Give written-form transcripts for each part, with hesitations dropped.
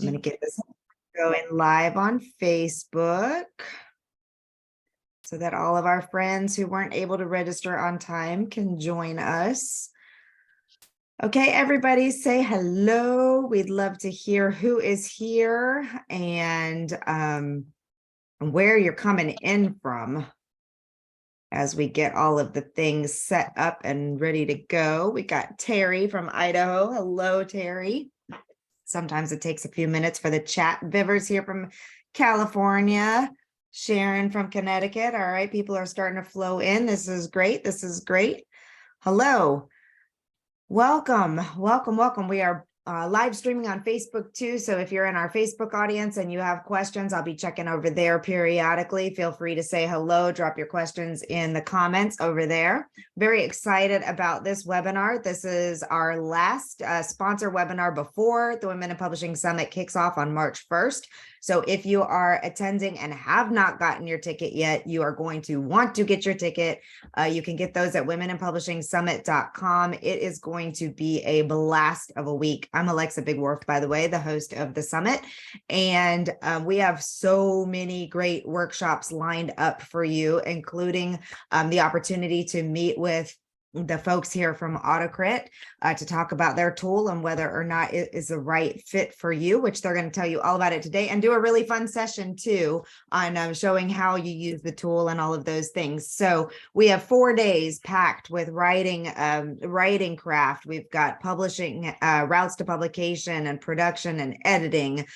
I'm going to get this going live on Facebook so that all of our friends who weren't able to register on time can join us. Okay, everybody say hello. We'd love to hear who is here and where you're coming in from as we get all of the things set up and ready to go. We got Terry from Idaho. Hello, Terry. Sometimes it takes a few minutes for the chat. Viver's here from California. Sharon from Connecticut. All right, people are starting to flow in. This is great. This is great. Hello. Welcome, welcome, welcome. We are live streaming on Facebook too. So if you're in our Facebook audience and you have questions, I'll be checking over there periodically. Feel free to say hello, drop your questions in the comments over there. Very excited about this webinar. This is our last sponsor webinar before the Women in Publishing Summit kicks off on March 1st. So if you are attending and have not gotten your ticket yet, you are going to want to get your ticket. You can get those at womeninpublishingsummit.com. It is going to be a blast of a week. I'm Alexa Bigworth, by the way, the host of the summit. And we have so many great workshops lined up for you, including the opportunity to meet with the folks here from AutoCrit to talk about their tool and whether or not it is the right fit for you, which they're going to tell you all about it today, and do a really fun session too on showing how you use the tool and all of those things. So we have 4 days packed with writing craft. We've got publishing, routes to publication and production and editing.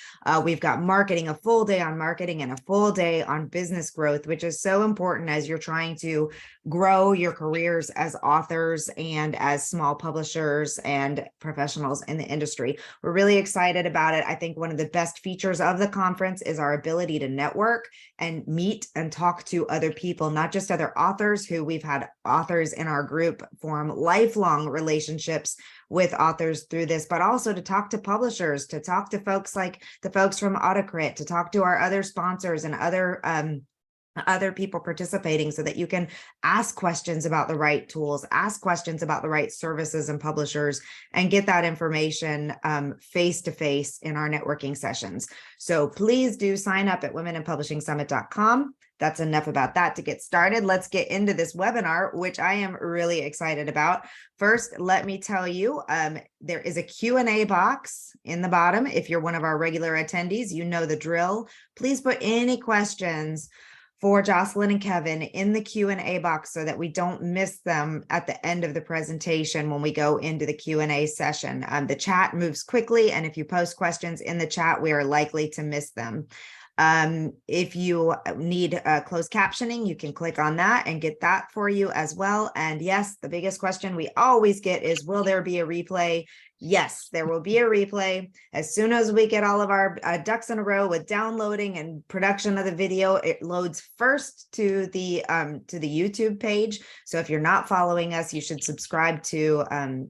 We've got marketing, a full day on marketing and a full day on business growth, which is so important as you're trying to grow your careers as authors and as small publishers and professionals in the industry. We're really excited about it. I think one of the best features of the conference is our ability to network and meet and talk to other people, not just other authors who we've had authors in our group form lifelong relationships with authors through this, but also to talk to publishers, to talk to folks like the folks from AutoCrit, to talk to our other sponsors and other people participating so that you can ask questions about the right tools, ask questions about the right services and publishers, and get that information face-to-face in our networking sessions. So please do sign up at womeninpublishingsummit.com. That's enough about that to get started. Let's get into this webinar, which I am really excited about. First, let me tell you, there is a Q&A box in the bottom. If you're one of our regular attendees, you know the drill. Please put any questions for Jocelyn and Kevin in the Q&A box so that we don't miss them at the end of the presentation when we go into the Q&A session. The chat moves quickly, and if you post questions in the chat, we are likely to miss them. If you need closed captioning, you can click on that and get that for you as well. And yes, the biggest question we always get is, will there be a replay? Yes, there will be a replay. As soon as we get all of our ducks in a row with downloading and production of the video, it loads first to the YouTube page. So if you're not following us, you should subscribe to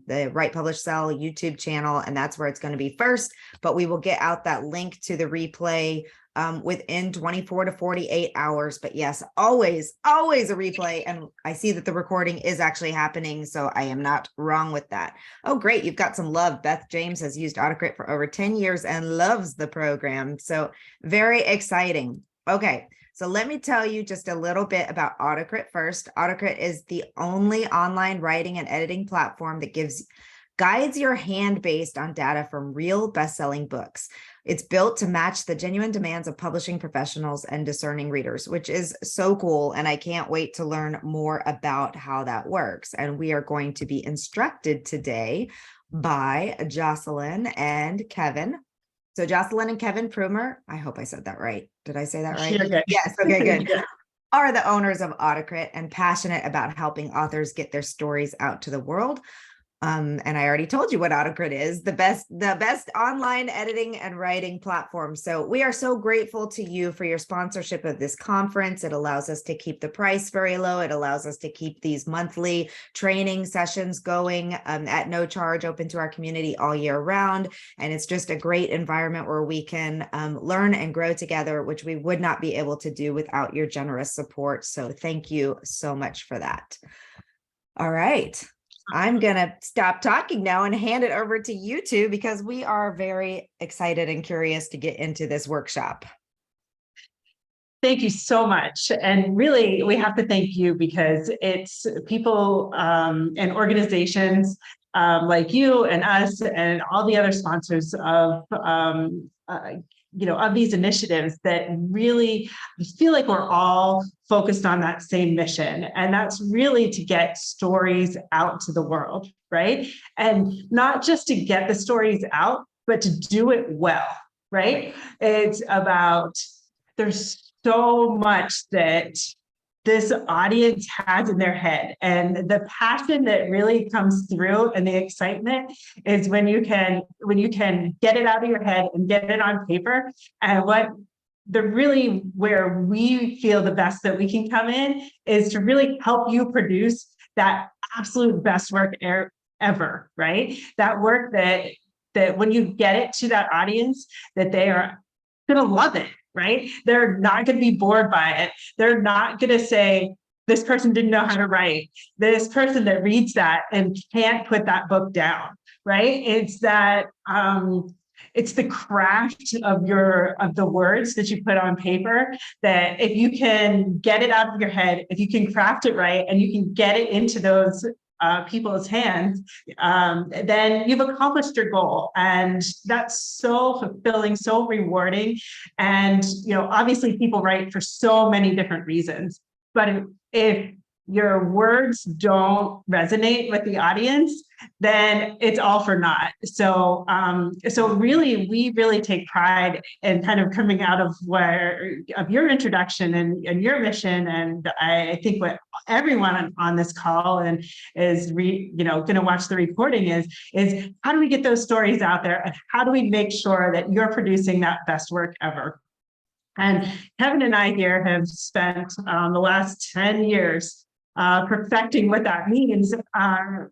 the Write Publish Sell YouTube channel, and that's where it's going to be first. But we will get out that link to the replay within 24 to 48 hours. But yes, always a replay. And I see that the recording is actually happening, so I am not wrong with that. Oh, great. You've got some love. Beth James has used AutoCrit for over 10 years and loves the program. So very exciting. Okay. So let me tell you just a little bit about AutoCrit first. AutoCrit is the only online writing and editing platform that guides your hand based on data from real best-selling books. It's built to match the genuine demands of publishing professionals and discerning readers, which is so cool. And I can't wait to learn more about how that works. And we are going to be instructed today by Jocelyn and Kevin. So Jocelyn and Kevin Pruemer, I hope I said that right. Did I say that right? Okay. Yes, okay, good. Yeah. Are the owners of AutoCrit and passionate about helping authors get their stories out to the world. And I already told you what AutoCrit is, the best online editing and writing platform. So we are so grateful to you for your sponsorship of this conference. It allows us to keep the price very low. It allows us to keep these monthly training sessions going at no charge, open to our community all year round. And it's just a great environment where we can learn and grow together, which we would not be able to do without your generous support. So thank you so much for that. All right. I'm going to stop talking now and hand it over to you two because we are very excited and curious to get into this workshop. Thank you so much. And really, we have to thank you because it's people and organizations like you and us and all the other sponsors of of these initiatives that really feel like we're all focused on that same mission. And that's really to get stories out to the world, right? And not just to get the stories out, but to do it well, right? It's about, there's so much that this audience has in their head, and the passion that really comes through and the excitement is when you can get it out of your head and get it on paper. And where we feel the best that we can come in is to really help you produce that absolute best work ever, right? That work that when you get it to that audience, that they are going to love it, right? They're not going to be bored by it. They're not going to say, this person didn't know how to write. This person that reads that and can't put that book down, right? It's that, it's the craft of the words that you put on paper, that if you can get it out of your head, if you can craft it right, and you can get it into those people's hands, then you've accomplished your goal. And that's so fulfilling, so rewarding. And, obviously people write for so many different reasons, but if your words don't resonate with the audience, then it's all for naught. So, really, we really take pride in kind of coming out of your introduction and your mission. And I think what everyone on this call and is going to watch the recording is how do we get those stories out there, and how do we make sure that you're producing that best work ever? And Kevin and I here have spent the last 10 years perfecting what that means. And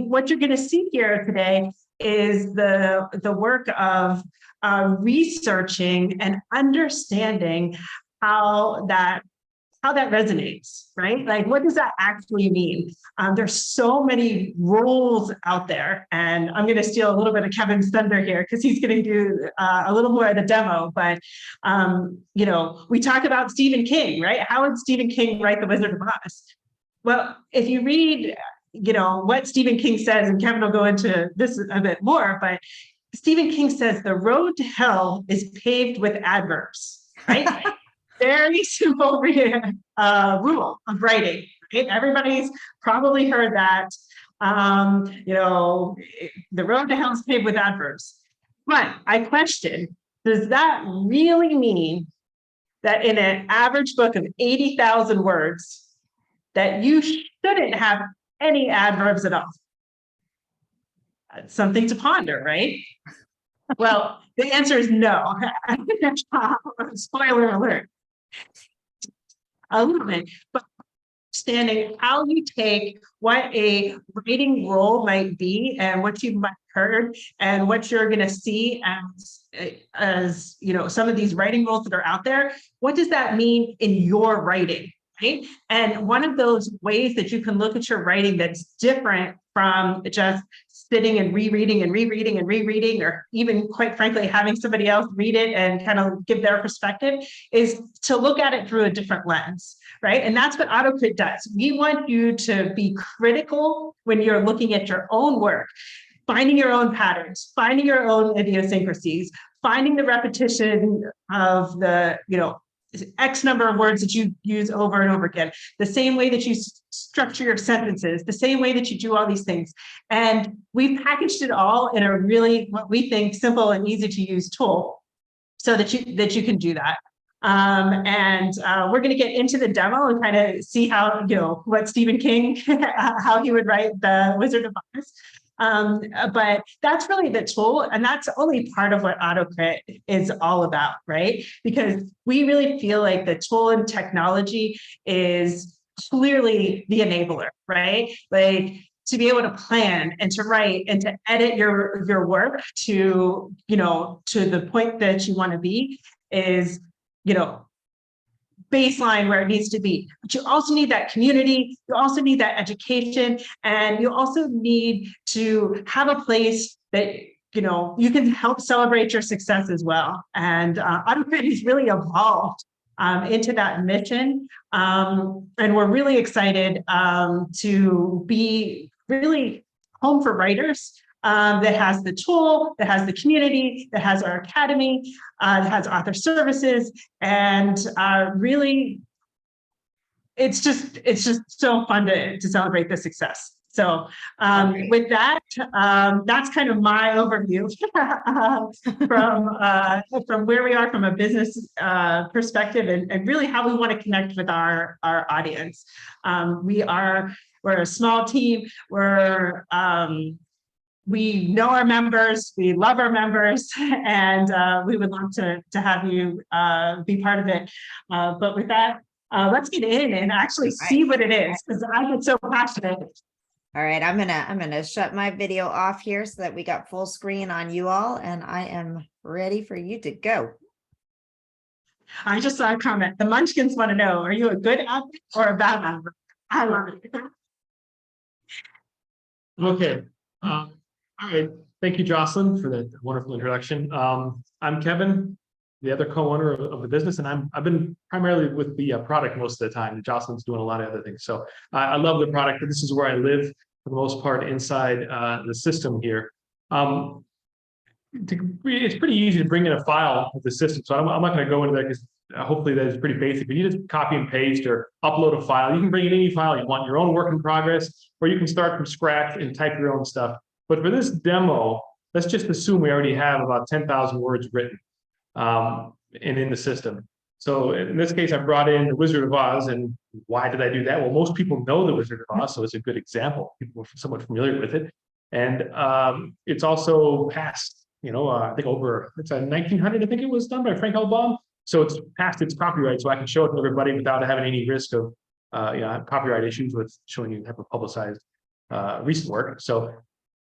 what you're going to see here today is the work of researching and understanding how that resonates, right? Like, what does that actually mean? There's so many rules out there, and I'm going to steal a little bit of Kevin's thunder here because he's going to do a little more of the demo. But we talk about Stephen King, right? How did Stephen King write The Wizard of Oz? Well, if you read, what Stephen King says, and Kevin will go into this a bit more, but Stephen King says the road to hell is paved with adverbs, right? Very simple rule of writing, right? Everybody's probably heard that. The road to hell is paved with adverbs. But I question, does that really mean that in an average book of 80,000 words, that you shouldn't have any adverbs at all? That's something to ponder, right? Well, the answer is no. Spoiler alert. A little bit, but understanding how you take what a writing role might be and what you might have heard and what you're going to see as some of these writing roles that are out there. What does that mean in your writing? Right? And one of those ways that you can look at your writing that's different from just sitting and rereading, or even, quite frankly, having somebody else read it and kind of give their perspective, is to look at it through a different lens, right? And that's what AutoCrit does. We want you to be critical when you're looking at your own work, finding your own patterns, finding your own idiosyncrasies, finding the repetition of the, X number of words that you use over and over again, the same way that you structure your sentences, the same way that you do all these things. And we've packaged it all in a really, what we think, simple and easy to use tool so that you can do that. We're going to get into the demo and kind of see how, what Stephen King, how he would write The Wizard of Oz. But that's really the tool, and that's only part of what AutoCrit is all about, right? Because we really feel like the tool and technology is clearly the enabler, right? Like, to be able to plan and to write and to edit your work to the point that you want to be is, baseline where it needs to be. But you also need that community, you also need that education, and you also need to have a place that you can help celebrate your success as well. And AutoCrit has really evolved into that mission. And we're really excited to be really home for writers that has the tool, that has the community, that has our academy, that has author services, and really, it's just so fun to celebrate the success. So with that, that's kind of my overview from where we are from a business perspective, and really how we want to connect with our audience. We're a small team. We know our members, we love our members, and we would love to have you be part of it. But with that, let's get in and actually see what it is, because I get so passionate. All right, I'm gonna shut my video off here so that we got full screen on you all, and I am ready for you to go. I just saw a comment. The Munchkins want to know, are you a good advert or a bad advert? I love it. Okay. All right. Thank you, Jocelyn, for that wonderful introduction. I'm Kevin, the other co-owner of the business, and I've been primarily with the product most of the time. Jocelyn's doing a lot of other things. So I love the product, but this is where I live for the most part inside the system here. It's pretty easy to bring in a file with the system, so I'm not going to go into that because hopefully that is pretty basic. But you just copy and paste or upload a file. You can bring in any file you want, your own work in progress, or you can start from scratch and type your own stuff. But for this demo, let's just assume we already have about 10,000 words written and in the system. So in this case, I brought in the Wizard of Oz. And why did I do that? Well, most people know the Wizard of Oz, so it's a good example. People are somewhat familiar with it. And it's also past, I think it's a 1900, I think it was done by Frank L. Baum. So it's past its copyright, so I can show it to everybody without having any risk of copyright issues with showing you hyper publicized recent work. So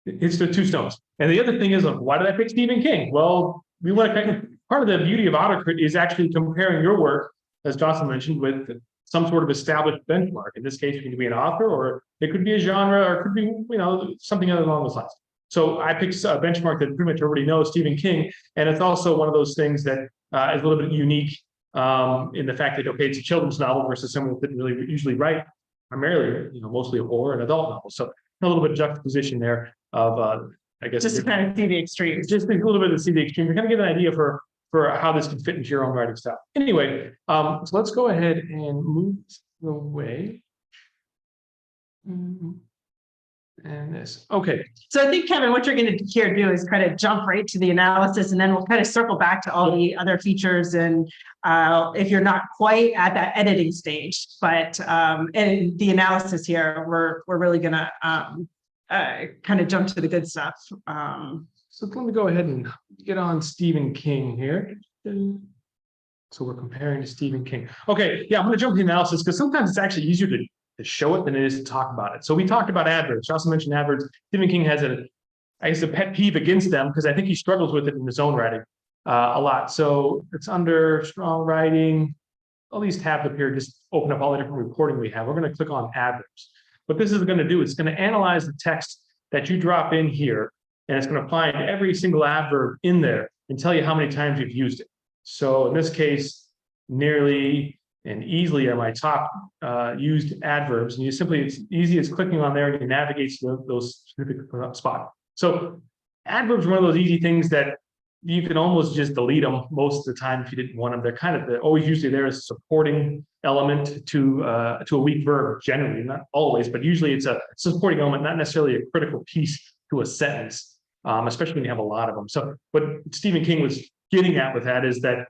it's the two stones. And the other thing is, why did I pick Stephen King? Well, we want to part of the beauty of AutoCrit is actually comparing your work, as Jocelyn mentioned, with some sort of established benchmark. In this case, it could be an author, or it could be a genre, or it could be something other along those lines. So I picked a benchmark that pretty much everybody knows, Stephen King, and it's also one of those things that is a little bit unique in the fact that it's a children's novel versus someone that didn't really usually write primarily, mostly a horror and adult novel. So a little bit of juxtaposition there of I guess just to kind of see the extremes. Just a little bit to see the extreme, to kind of get an idea for how this can fit into your own writing style. Anyway, so let's go ahead and move away. And this. Okay. So I think, Kevin, what you're going to here do is kind of jump right to the analysis, and then we'll kind of circle back to all the other features. And if you're not quite at that editing stage, but in the analysis here, we're really going to kind of jump to the good stuff. So let me go ahead and get on Stephen King here. So we're comparing to Stephen King. Okay, yeah, I'm going to jump to the analysis because sometimes it's actually easier to show it than it is to talk about it. So we talked about adverbs. Jocelyn mentioned adverbs. Stephen King has a pet peeve against them because I think he struggles with it in his own writing a lot. So it's under strong writing. All these tabs up here just open up all the different reporting we have. We're going to click on adverbs. What this is going to do is it's going to analyze the text that you drop in here, and it's going to find every single adverb in there and tell you how many times you've used it. So in this case, nearly and easily are my top used adverbs. And it's easy as clicking on there and it navigates to those specific spots. So adverbs are one of those easy things that you can almost just delete them most of the time if you didn't want them. They're always usually there as a supporting element to a weak verb, generally, not always, but usually it's a supporting element, not necessarily a critical piece to a sentence, especially when you have a lot of them. So what Stephen King was getting at with that is that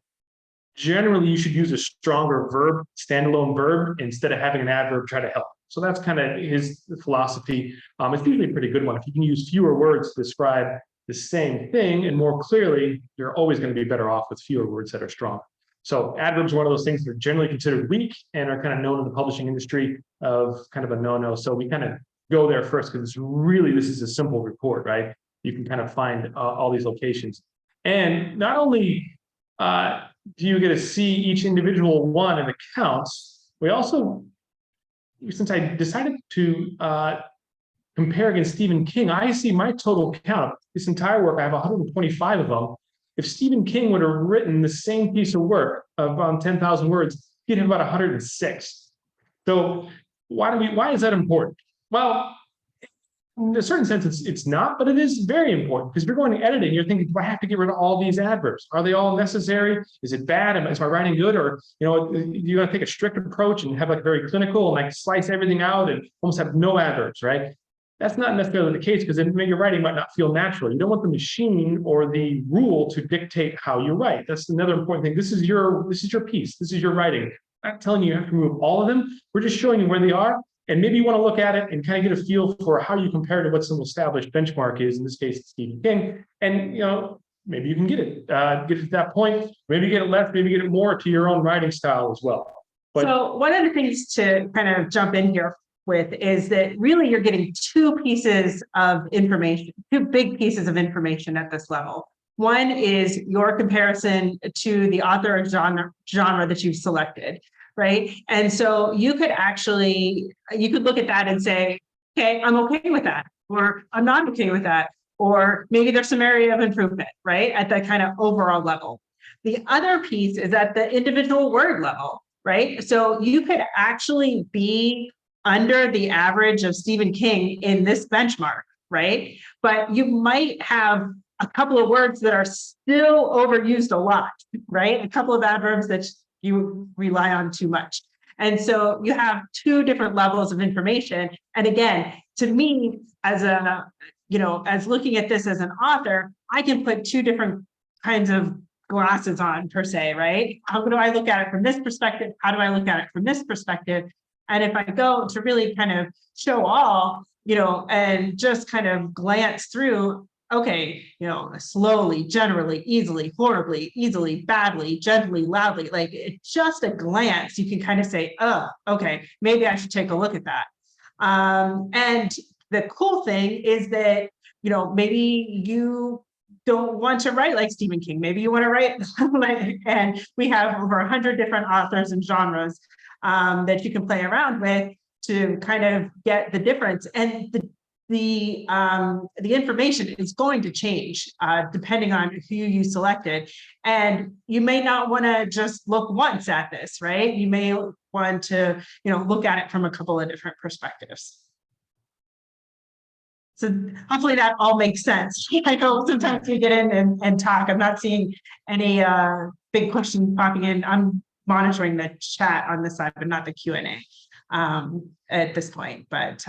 generally you should use a stronger verb, standalone verb, instead of having an adverb try to help. So that's kind of his philosophy. It's usually a pretty good one. If you can use fewer words to describe the same thing and more clearly, you're always going to be better off with fewer words that are strong. So adverbs are one of those things that are generally considered weak and are kind of known in the publishing industry of kind of a no-no. So we kind of go there first because this is a simple report, right? You can kind of find all these locations. And not only do you get to see each individual one and the counts? We also, since I decided to compare against Stephen King, I see my total count. This entire work, I have 125 of them. If Stephen King would have written the same piece of work of 10,000 words, he'd have about 106. So why is that important? Well, in a certain sense, it's not, but it is very important, because if you're going to edit it, you're thinking, do I have to get rid of all these adverbs? Are they all necessary? Is it bad? Is my writing good? Or, you're going to take a strict approach and have like very clinical and like slice everything out and almost have no adverbs, right? That's not necessarily the case, because then your writing might not feel natural. You don't want the machine or the rule to dictate how you write. That's another important thing. This is your piece. This is your writing. I'm not telling you have to remove all of them. We're just showing you where they are. And maybe you want to look at it and kind of get a feel for how you compare to what some established benchmark is. In this case, it's Stephen King. And, maybe you can get it to that point. Maybe get it less, maybe get it more to your own writing style as well. But, so one of the things to kind of jump in here with is that really you're getting two pieces of information, two big pieces of information at this level. One is your comparison to the author and genre that you've selected, right? And so you could look at that and say, okay, I'm okay with that, or I'm not okay with that, or maybe there's some area of improvement, right? At the kind of overall level. The other piece is at the individual word level, right? So you could actually be under the average of Stephen King in this benchmark, right? But you might have a couple of words that are still overused a lot, right? A couple of adverbs that you rely on too much. And so you have two different levels of information. And again, to me, as looking at this as an author, I can put two different kinds of glasses on per se, right? How do I look at it from this perspective? How do I look at it from this perspective? And if I go to really kind of show all, and just kind of glance through, okay, slowly, generally, easily, horribly, easily, badly, gently, loudly, like just a glance, you can kind of say, oh, okay, maybe I should take a look at that. And the cool thing is that, maybe you don't want to write like Stephen King. Maybe you want to write and we have over 100 different authors and genres that you can play around with to kind of get the difference. And the information is going to change depending on who you selected. And you may not want to just look once at this, right? You may want to, look at it from a couple of different perspectives. So hopefully that all makes sense. I know sometimes we get in and talk. I'm not seeing any big questions popping in. I'm monitoring the chat on this side, but not the Q&A at this point. But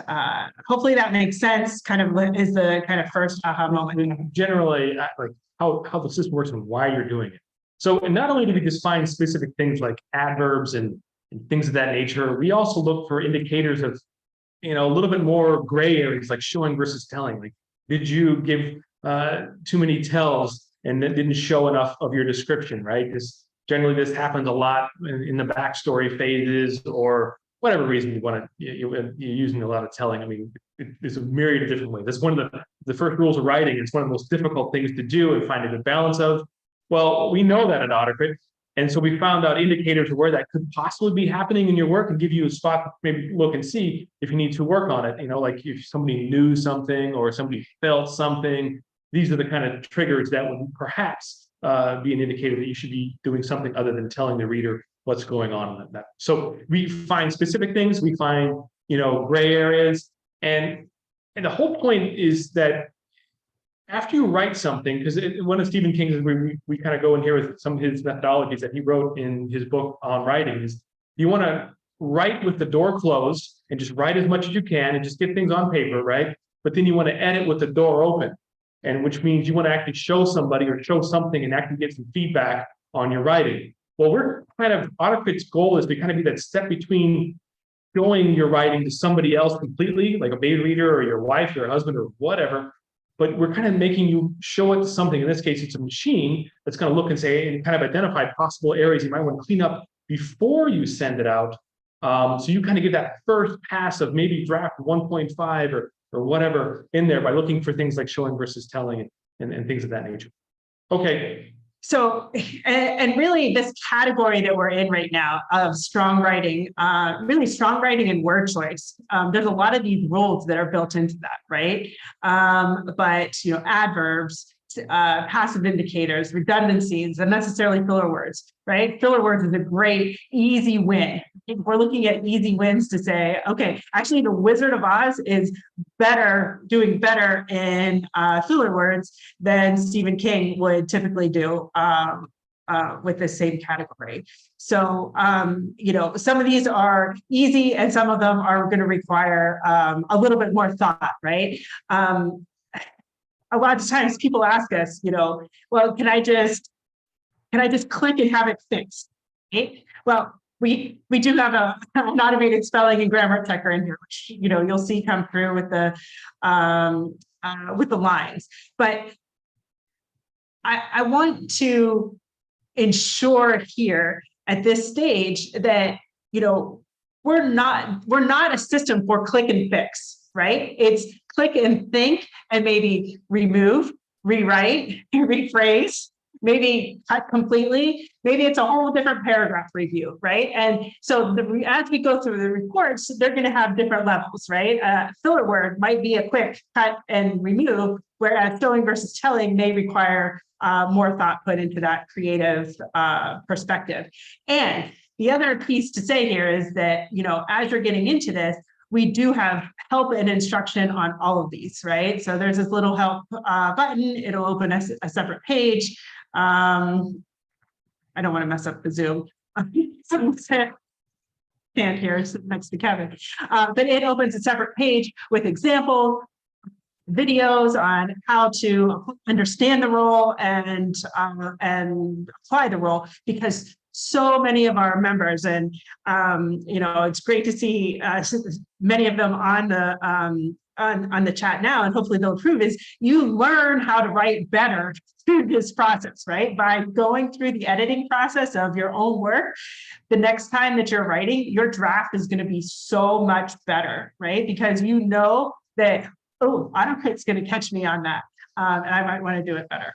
hopefully that makes sense. Kind of is the kind of first aha moment. Generally, like how the system works and why you're doing it. So, and not only do we just find specific things like adverbs and things of that nature, we also look for indicators of, a little bit more gray areas like showing versus telling. Like, did you give too many tells and that didn't show enough of your description, right? Generally, this happens a lot in the backstory phases or whatever reason you want to, you're using a lot of telling. I mean, there's a myriad of different ways. That's one of the first rules of writing. It's one of the most difficult things to do and find a good balance of. Well, we know that at AutoCrit. And so we found out indicators of where that could possibly be happening in your work and give you a spot to maybe look and see if you need to work on it. Like if somebody knew something or somebody felt something, these are the kind of triggers that would perhaps be an indicator that you should be doing something other than telling the reader what's going on in that. So we find specific things, we find, gray areas. And the whole point is that after you write something, because one of Stephen King's, we kind of go in here with some of his methodologies that he wrote in his book on writing, is you want to write with the door closed and just write as much as you can and just get things on paper, right? But then you want to edit with the door open, and which means you want to actually show somebody or show something and actually get some feedback on your writing. Well, we're kind of, AutoCrit's goal is to kind of be that step between showing your writing to somebody else completely, like a beta reader or your wife, your husband, or whatever. But we're kind of making you show it to something. In this case, it's a machine that's going to look and say, and kind of identify possible areas you might want to clean up before you send it out. So you kind of get that first pass of maybe draft 1.5 or whatever in there by looking for things like showing versus telling and things of that nature. Okay, So, and really this category that we're in right now of strong writing, really strong writing and word choice, there's a lot of these rules that are built into that, right? But, adverbs, passive indicators, redundancies, unnecessarily filler words, right? Filler words is a great, easy win. We're looking at easy wins to say, okay, actually the Wizard of Oz is doing better in filler words than Stephen King would typically do with the same category. So, some of these are easy and some of them are going to require a little bit more thought, right? A lot of times people ask us, well, can I just click and have it fixed? Right? Well, we do have an automated spelling and grammar checker in here, which you'll see come through with the lines. But I want to ensure here at this stage that we're not a system for click and fix, right? It's click and think and maybe remove, rewrite, rephrase, maybe cut completely. Maybe it's a whole different paragraph review, right? And so as we go through the reports, they're going to have different levels, right? Filler word might be a quick cut and remove, whereas showing versus telling may require more thought put into that creative perspective. And the other piece to say here is that, as you're getting into this, we do have help and instruction on all of these, right? So there's this little help button. It'll open a separate page. I don't want to mess up the Zoom. Can't hear next to Kevin, but it opens a separate page with example videos on how to understand the role and apply the role, because so many of our members, and it's great to see many of them on the chat now, and hopefully they'll improve, is you learn how to write better through this process, right? By going through the editing process of your own work, the next time that you're writing, your draft is going to be so much better, right? Because that, oh, AutoCrit's going to catch me on that, and I might want to do it better.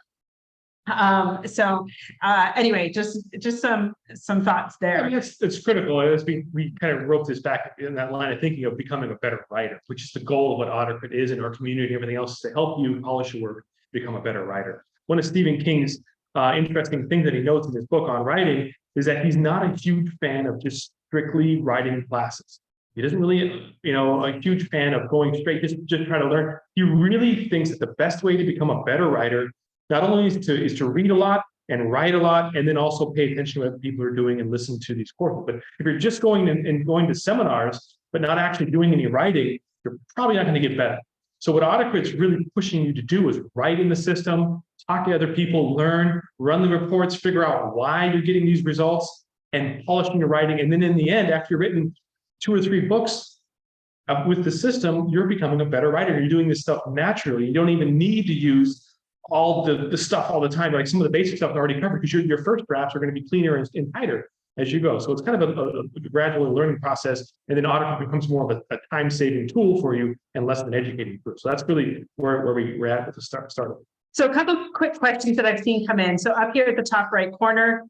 Anyway, just some thoughts there. I mean, it's critical as we kind of wrote this back in that line of thinking of becoming a better writer, which is the goal of what AutoCrit is in our community and everything else, is to help you polish your work, become a better writer. One of Stephen King's interesting things that he notes in his book on writing is that he's not a huge fan of just strictly writing classes. He doesn't really, a huge fan of going straight, just try to learn. He really thinks that the best way to become a better writer not only is to read a lot and write a lot, and then also pay attention to what people are doing and listen to these courses. But if you're just going to seminars, but not actually doing any writing, you're probably not going to get better. So what AutoCrit's really pushing you to do is write in the system, talk to other people, learn, run the reports, figure out why you're getting these results, and polishing your writing. And then in the end, after you've written 2 or 3 books with the system, you're becoming a better writer. You're doing this stuff naturally. You don't even need to use all the stuff all the time. Like some of the basic stuff is already covered, because your first drafts are going to be cleaner and tighter as you go. So it's kind of a gradual learning process. And then AutoCrit becomes more of a time-saving tool for you and less of an educating tool. So that's really where we're at the start of it. So a couple of quick questions that I've seen come in. So up here at the top right corner,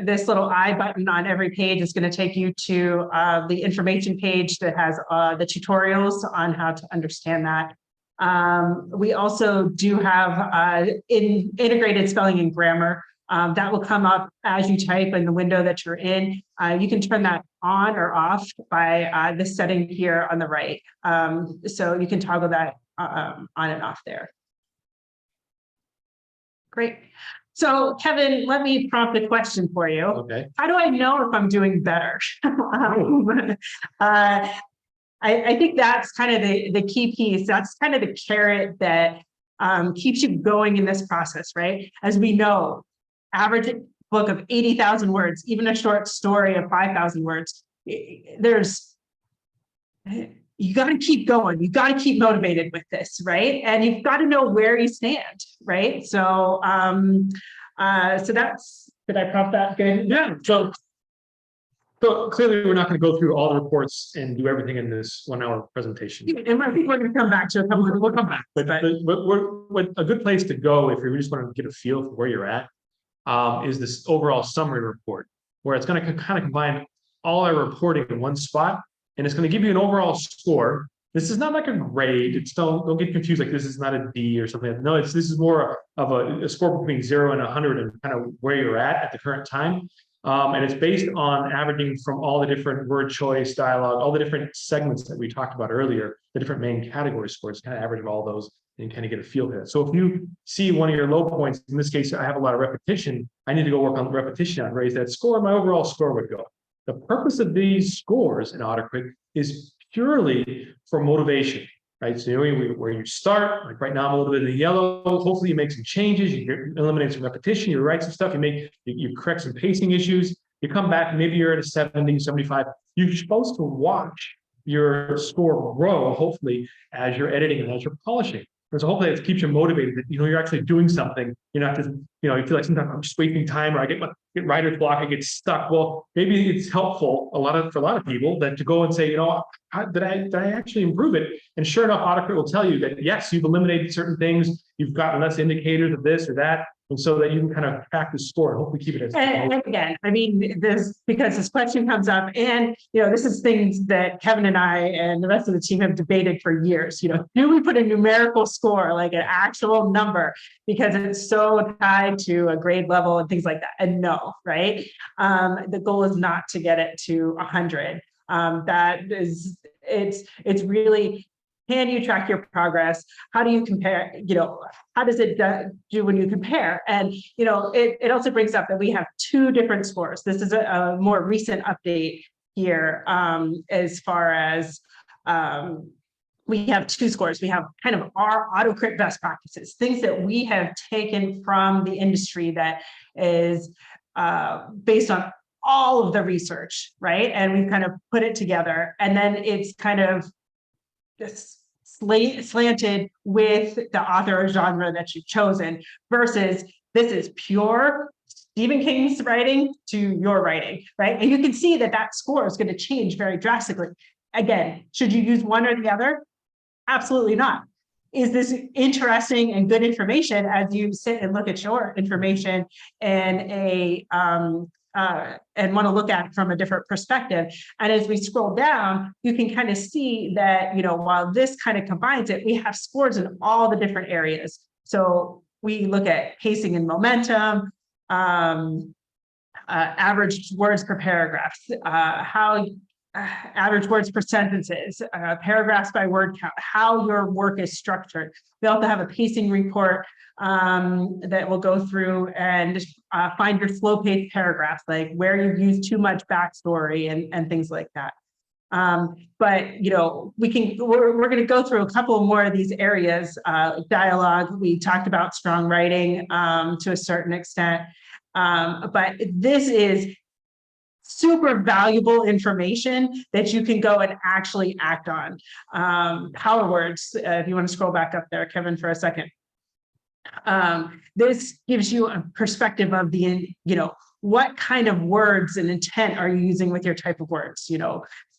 this little I button on every page is going to take you to the information page that has the tutorials on how to understand that. We also do have integrated spelling and grammar. That will come up as you type in the window that you're in. You can turn that on or off by this setting here on the right. So you can toggle that on and off there. Great. So Kevin, let me prompt a question for you. Okay. How do I know if I'm doing better? I think that's kind of the key piece. That's kind of the carrot that keeps you going in this process, right? As we know, average book of 80,000 words, even a short story of 5,000 words, you got to keep going. You got to keep motivated with this, right? And you've got to know where you stand, right? So, so that's, did I prompt that good? Yeah. So clearly we're not going to go through all the reports and do everything in this 1-hour presentation. And I think we're going to come back to a couple We'll come back. But a good place to go if you just want to get a feel for where you're at is this overall summary report, where it's going to kind of combine all our reporting in one spot, and it's going to give you an overall score. This is not like a grade. It's don't get confused. Like this is not a D or something. No, this is more of a score between 0 and 100 and kind of where you're at the current time. And it's based on averaging from all the different word choice, dialogue, all the different segments that we talked about earlier, the different main category scores, kind of average of all those and kind of get a feel for it. So if you see one of your low points, in this case, I have a lot of repetition, I need to go work on repetition and raise that score, my overall score would go. The purpose of these scores in AutoCrit is purely for motivation, right? So where you start, like right now I'm a little bit in the yellow, hopefully you make some changes, you eliminate some repetition, you write some stuff, you correct some pacing issues, you come back, maybe you're at a 70, 75, you're supposed to watch your score grow, hopefully, as you're editing and as you're polishing. And so hopefully it keeps you motivated that, you're actually doing something. You're not just, you feel like sometimes I'm just wasting time, or I get writer's block, I get stuck. Well, maybe it's helpful for a lot of people that to go and say, did I actually improve it? And sure enough, AutoCrit will tell you that yes, you've eliminated certain things, you've gotten less indicators of this or that, and so that you can kind of track the score and hopefully keep it as. And again, I mean, because this question comes up, and this is things that Kevin and I and the rest of the team have debated for years. Do we put a numerical score, like an actual number, because it's so tied to a grade level and things like that? And no, right? The goal is not to get it to 100. It's really, can you track your progress? How do you compare? How does it do when you compare? And it also brings up that we have two different scores. This is a more recent update here, as far as we have two scores. We have kind of our AutoCrit best practices, things that we have taken from the industry that is based on all of the research, right? And we've kind of put it together, and then it's kind of this slanted with the author or genre that you've chosen, versus this is pure Stephen King's writing to your writing, right? And you can see that score is going to change very drastically. Again, should you use one or the other? Absolutely not. Is this interesting and good information as you sit and look at your information and and want to look at it from a different perspective? And as we scroll down, you can kind of see that, while this kind of combines it, we have scores in all the different areas. So we look at pacing and momentum, average words per paragraph, average words per sentences, paragraphs by word count, how your work is structured. We also have a pacing report that will go through and find your slow paced paragraphs, like where you've used too much backstory and things like that. But we're going to go through a couple more of these areas. Dialogue, we talked about strong writing to a certain extent, but this is super valuable information that you can go and actually act on. Power words, if you want to scroll back up there, Kevin, for a second. This gives you a perspective of what kind of words and intent are you using with your type of words.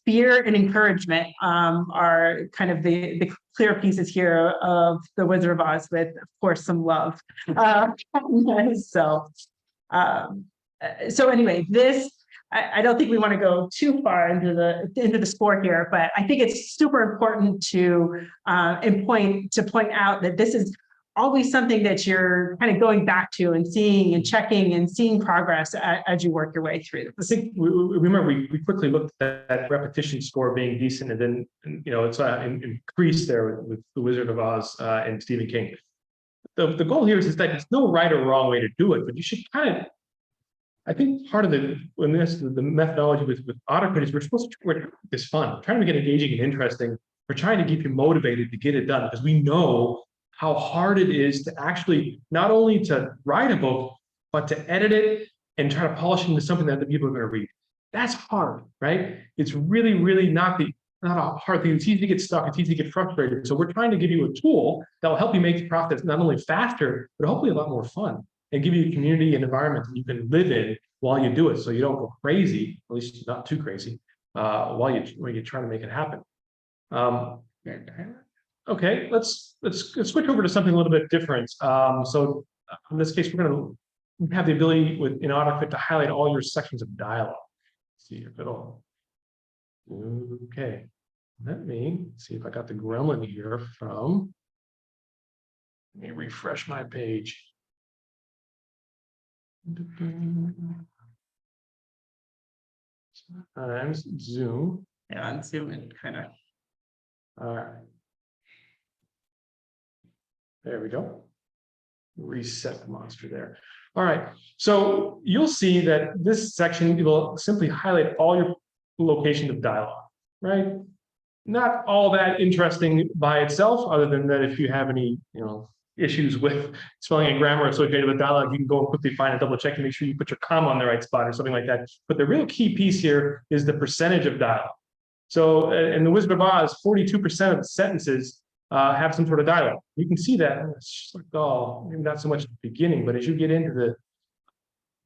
Fear and encouragement are kind of the clear pieces here of the Wizard of Oz, with, of course, some love. So anyway, this, I don't think we want to go too far into the score here, but I think it's super important to point out that this is always something that you're kind of going back to and seeing and checking and seeing progress as you work your way through. I think remember we quickly looked at that repetition score being decent, and then it's increased there with the Wizard of Oz and Stephen King. The goal here is that there's no right or wrong way to do it, but you should kind of. I think part of the methodology with AutoCrit is we're supposed to make this fun. We're trying to make it engaging and interesting. We're trying to keep you motivated to get it done, because we know how hard it is to actually not only to write a book, but to edit it and try to polish it into something that the people are going to read. That's hard, right? It's really, really not a hard thing. It's easy to get stuck. It's easy to get frustrated. So we're trying to give you a tool that will help you make the process not only faster, but hopefully a lot more fun, and give you a community and environment that you can live in while you do it, so you don't go crazy, at least not too crazy, when you're trying to make it happen. Okay, let's switch over to something a little bit different. So in this case, we're going to you have the ability in AutoCrit to highlight all your sections of dialogue. Let's see if it'll. Okay, let me see if I got the gremlin here from. Let me refresh my page. Sometimes Zoom. Yeah, on Zoom and kind of. All right. There we go. Reset the monster there. All right. So you'll see that this section will simply highlight all your locations of dialogue, right? Not all that interesting by itself, other than that if you have any, issues with spelling and grammar associated with dialogue, you can go and quickly find and double check to make sure you put your comma on the right spot or something like that. But the real key piece here is the percentage of dialogue. So in the Wizard of Oz, 42% of the sentences have some sort of dialogue. You can see that. It's just like, oh, maybe not so much at the beginning, but as you get into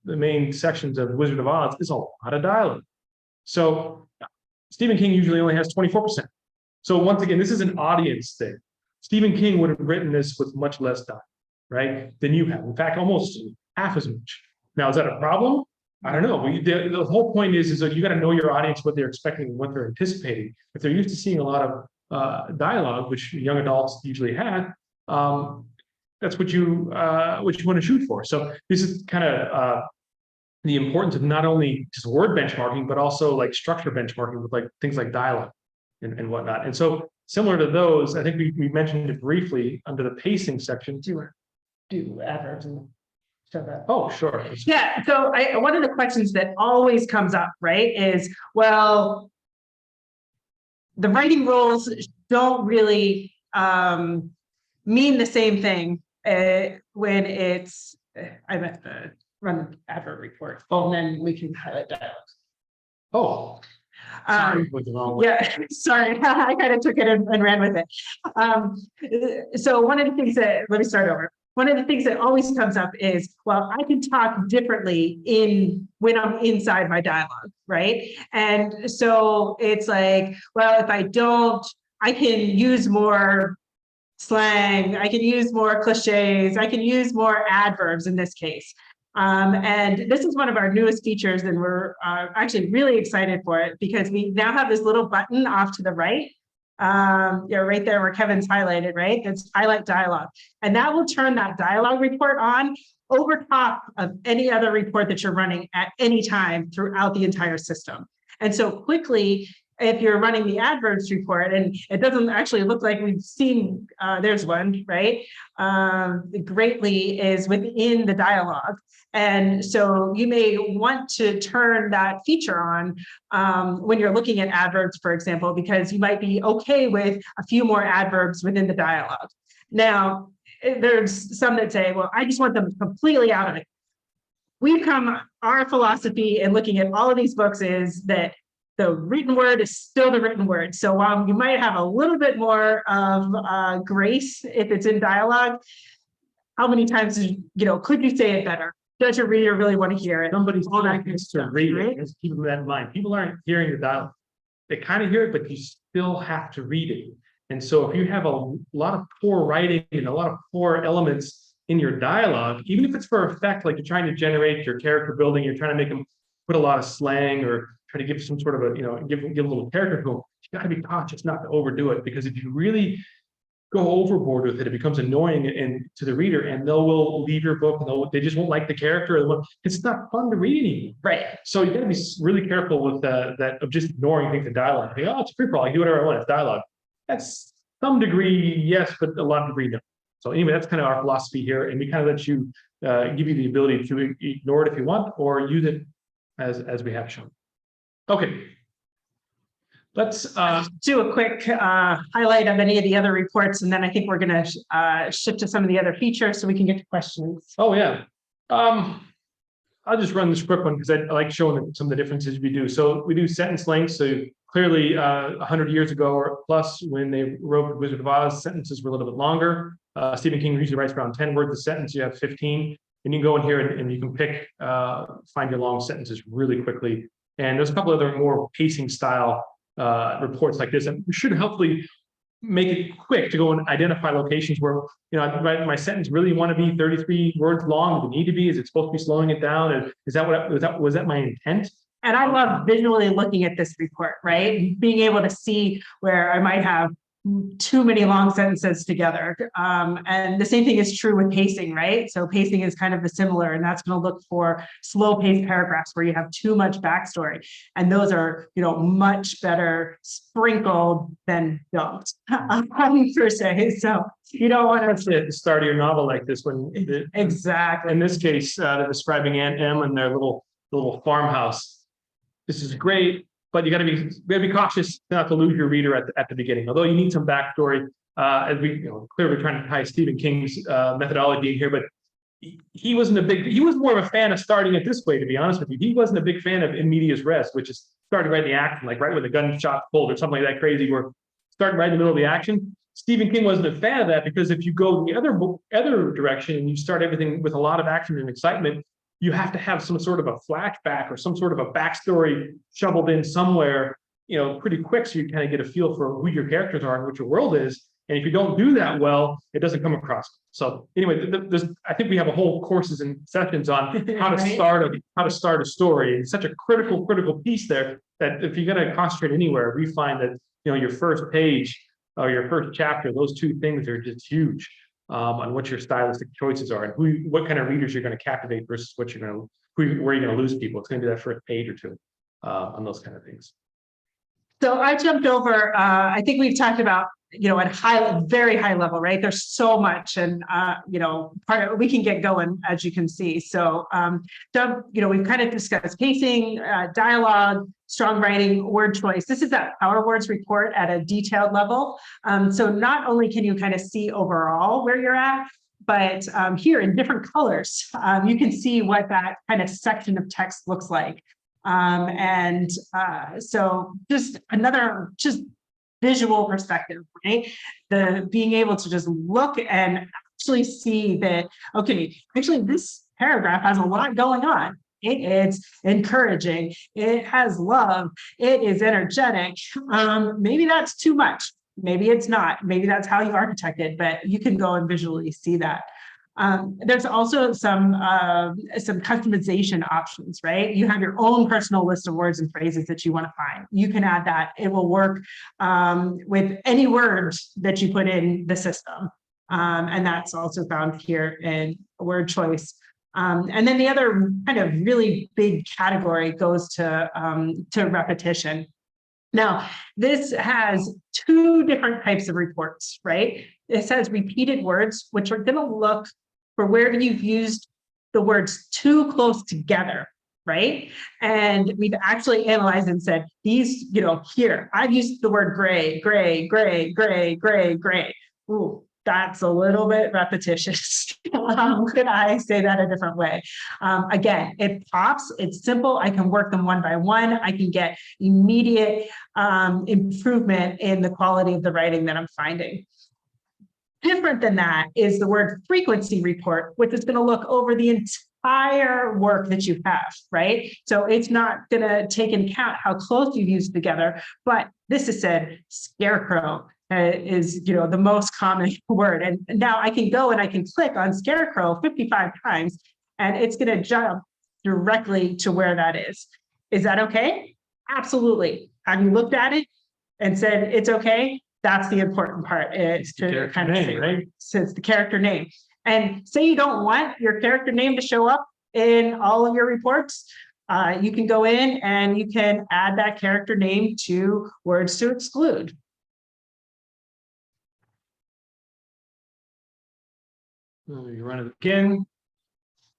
the main sections of Wizard of Oz, there's a lot of dialogue. So Stephen King usually only has 24%. So once again, this is an audience thing. Stephen King would have written this with much less dialogue, right, than you have. In fact, almost half as much. Now, is that a problem? I don't know. The whole point is that you got to know your audience, what they're expecting and what they're anticipating. If they're used to seeing a lot of dialogue, which young adults usually have, that's what you want to shoot for. So this is kind of the importance of not only just word benchmarking, but also like structure benchmarking with like things like dialogue and whatnot. And so similar to those, I think we mentioned it briefly under the pacing section. Do adverbs and show that. Oh, sure. Yeah. So one of the questions that always comes up, right, is, well, the writing rules don't really mean the same thing when it's, I meant to run the adverb report, and then we can highlight dialogue. Oh, sorry, with the wrong way. Yeah, sorry, I kind of took it and ran with it. So one of the things that, let me start over. One of the things that always comes up is, well, I can talk differently when I'm inside my dialogue, right? And so it's like, well, if I don't, I can use more slang, I can use more cliches, I can use more adverbs in this case. And this is one of our newest features, and we're actually really excited for it because we now have this little button off to the right. Right there where Kevin's highlighted, right? That's highlight dialogue. And that will turn that dialogue report on over top of any other report that you're running at any time throughout the entire system. And so quickly, if you're running the adverbs report, and it doesn't actually look like we've seen, there's one, right? Greatly is within the dialogue. And so you may want to turn that feature on when you're looking at adverbs, for example, because you might be okay with a few more adverbs within the dialogue. Now, there's some that say, well, I just want them completely out of it. Our philosophy in looking at all of these books is that the written word is still the written word. So while you might have a little bit more of grace if it's in dialogue, how many times, could you say it better? Does your reader really want to hear it? Somebody's all that needs to read it. Just keep that in mind. People aren't hearing the dialogue. They kind of hear it, but you still have to read it. And so if you have a lot of poor writing and a lot of poor elements in your dialogue, even if it's for effect, like you're trying to generate your character building, you're trying to make them put a lot of slang or try to give some sort of give a little character to them, you got to be cautious not to overdo it, because if you really go overboard with it, it becomes annoying and to the reader, and will leave your book and they just won't like the character. It's not fun to read anymore. Right. So you got to be really careful with that of just ignoring things in dialogue. Oh, it's free for all. I can do whatever I want. It's dialogue. That's some degree, yes, but a lot of degree, no. So anyway, that's kind of our philosophy here, and we kind of let you give you the ability to ignore it if you want, or use it as we have shown. Okay. Let's do a quick highlight of any of the other reports, and then I think we're going to shift to some of the other features so we can get to questions. Oh, yeah. I'll just run this quick one because I like showing some of the differences we do. So we do sentence length. So clearly 100 years ago or plus, when they wrote Wizard of Oz, sentences were a little bit longer. Stephen King usually writes around 10 words a sentence. You have 15. And you can go in here and you can pick, find your long sentences really quickly. And there's a couple other more pacing style reports like this, and should hopefully make it quick to go and identify locations where, my sentence really want to be 33 words long. Does it need to be? Is it supposed to be slowing it down? And is that was that my intent? And I love visually looking at this report, right? Being able to see where I might have too many long sentences together. And the same thing is true with pacing, right? So pacing is kind of the similar, and that's going to look for slow paced paragraphs where you have too much backstory. And those are, much better sprinkled than dumped, per se. So you don't want That's the start of your novel like this when exactly. In this case, they're describing Aunt Em and their little farmhouse. This is great, but you got to be cautious not to lose your reader at the beginning. Although you need some backstory, as we clearly trying to tie Stephen King's methodology in here, but he was more of a fan of starting it this way. To be honest with you, he wasn't a big fan of in medias res, which is starting right in the action, like right when the gunshot pulled or something like that crazy. We're starting right in the middle of the action. Stephen King wasn't a fan of that because if you go the other direction and you start everything with a lot of action and excitement, you have to have some sort of a flashback or some sort of a backstory shoveled in somewhere, pretty quick, so you kind of get a feel for who your characters are and what your world is. And if you don't do that well, it doesn't come across. So anyway, I think we have a whole courses and sessions on how to start a story. It's such a critical piece there that if you're going to concentrate anywhere, we find that your first page or your first chapter, those two things are just huge. On what your stylistic choices are and what kind of readers you're going to captivate versus where you're going to lose people. It's going to be that first page or two on those kind of things. So I jumped over. I think we've talked about at very high level, right? There's so much, and we can get going as you can see. So we've kind of discussed pacing, dialogue, strong writing, word choice. This is that Power Words report at a detailed level. So not only can you kind of see overall where you're at, but here in different colors, you can see what that kind of section of text looks like. So just visual perspective, right? The being able to just look and actually see that, okay, actually this paragraph has a lot going on. It's encouraging. It has love. It is energetic. Maybe that's too much. Maybe it's not. Maybe that's how you architect it, but you can go and visually see that. There's also some customization options, right? You have your own personal list of words and phrases that you want to find. You can add that. It will work with any words that you put in the system. And that's also found here in word choice. And then the other kind of really big category goes to repetition. Now, this has two different types of reports, right? It says repeated words, which are going to look for where you've used the words too close together, right? And we've actually analyzed and said, these, here, I've used the word gray, gray, gray, gray, gray, gray. Ooh, that's a little bit repetitious. Could I say that a different way? Again, it pops, it's simple. I can work them one by one. I can get immediate improvement in the quality of the writing that I'm finding. Different than that is the word frequency report, which is going to look over the entire work that you have, right? So it's not going to take into account how close you've used together, but this is said scarecrow is, the most common word. And now I can go and I can click on scarecrow 55 times and it's going to jump directly to where that is. Is that okay? Absolutely. Have you looked at it and said it's okay? That's the important part, is to kind of say, right? So it's the character name. And say you don't want your character name to show up in all of your reports, you can go in and you can add that character name to words to exclude. You run it again.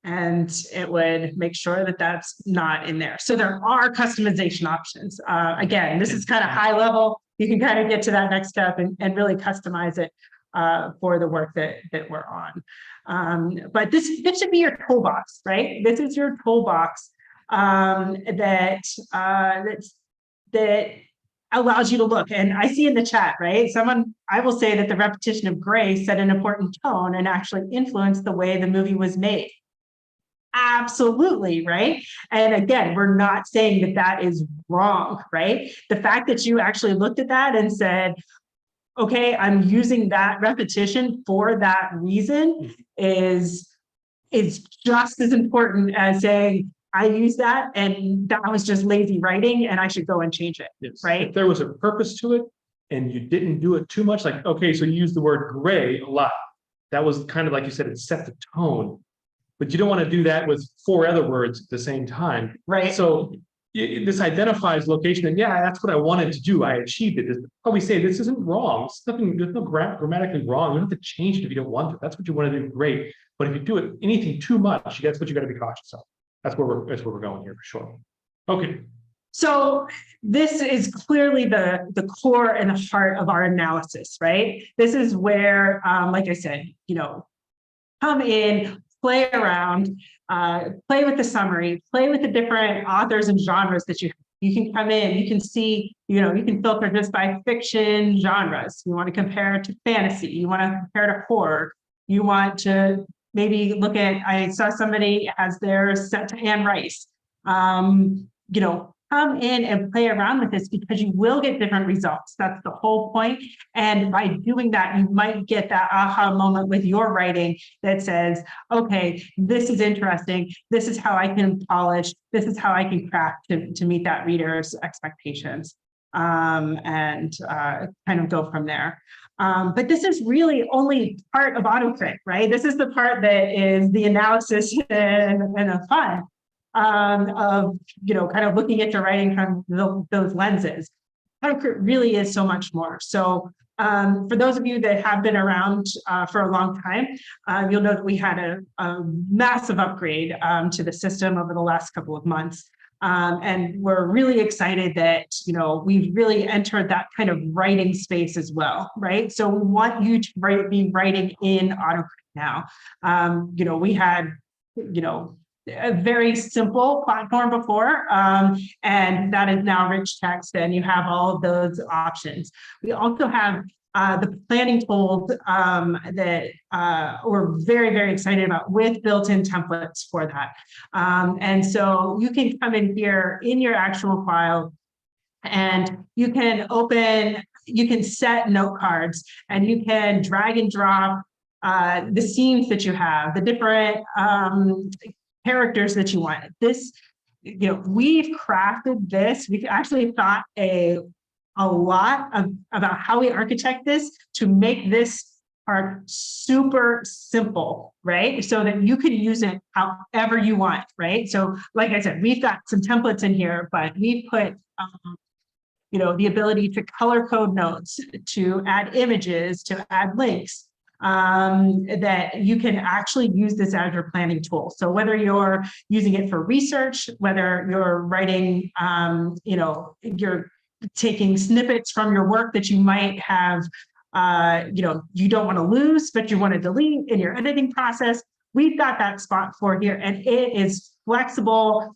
And it would make sure that that's not in there. So there are customization options. Again, this is kind of high level. You can kind of get to that next step and really customize it for the work that we're on. But this should be your toolbox, right? This is your toolbox that allows you to look. And I see in the chat, right? I will say that the repetition of gray set an important tone and actually influenced the way the movie was made. Absolutely, right? And again, we're not saying that is wrong, right? The fact that you actually looked at that and said, okay, I'm using that repetition for that reason is just as important as saying, I use that and that was just lazy writing and I should go and change it, Yes. right? If there was a purpose to it and you didn't do it too much, like, okay, so you use the word gray a lot. That was kind of like you said, it set the tone. But you don't want to do that with 4 other words at the same time. Right. So this identifies location, and yeah, that's what I wanted to do. I achieved it. How we say this isn't wrong. It's nothing. There's no grammatically wrong. You don't have to change it if you don't want to. That's what you want to do. Great. But if you do it anything too much, that's what you got to be cautious of. That's where we're going here for sure. Okay. So this is clearly the core and the heart of our analysis, right? This is where, like I said, come in, play around, play with the summary, play with the different authors and genres that you can come in, you can see, you can filter just by fiction genres. You want to compare it to fantasy, you want to compare it to horror, you want to maybe look at, I saw somebody has theirs set to Anne Rice. Come in and play around with this because you will get different results. That's the whole point. And by doing that, you might get that aha moment with your writing that says, okay, this is interesting. This is how I can polish. This is how I can craft to meet that reader's expectations, and kind of go from there. But this is really only part of AutoCrit, right? This is the part that is the analysis and the fun. Of kind of looking at your writing from those lenses. AutoCrit really is so much more. So for those of you that have been around for a long time, you'll know that we had a massive upgrade to the system over the last couple of months. And we're really excited that we've really entered that kind of writing space as well, right? So we want you to be writing in AutoCrit now. We had a very simple platform before, and that is now rich text, and you have all of those options. We also have the planning tools that we're very, very excited about with built-in templates for that. And so you can come in here in your actual file and you can set note cards and you can drag and drop the scenes that you have, the different characters that you want. This, we've crafted this. We've actually thought a lot about how we architect this to make this part super simple, right? So that you can use it however you want, right? So like I said, we've got some templates in here, but we put the ability to color code notes, to add images, to add links, that you can actually use this as your planning tool. So whether you're using it for research, whether you're writing, you're taking snippets from your work that you might have, you don't want to lose, but you want to delete in your editing process, we've got that spot for here, and it is flexible,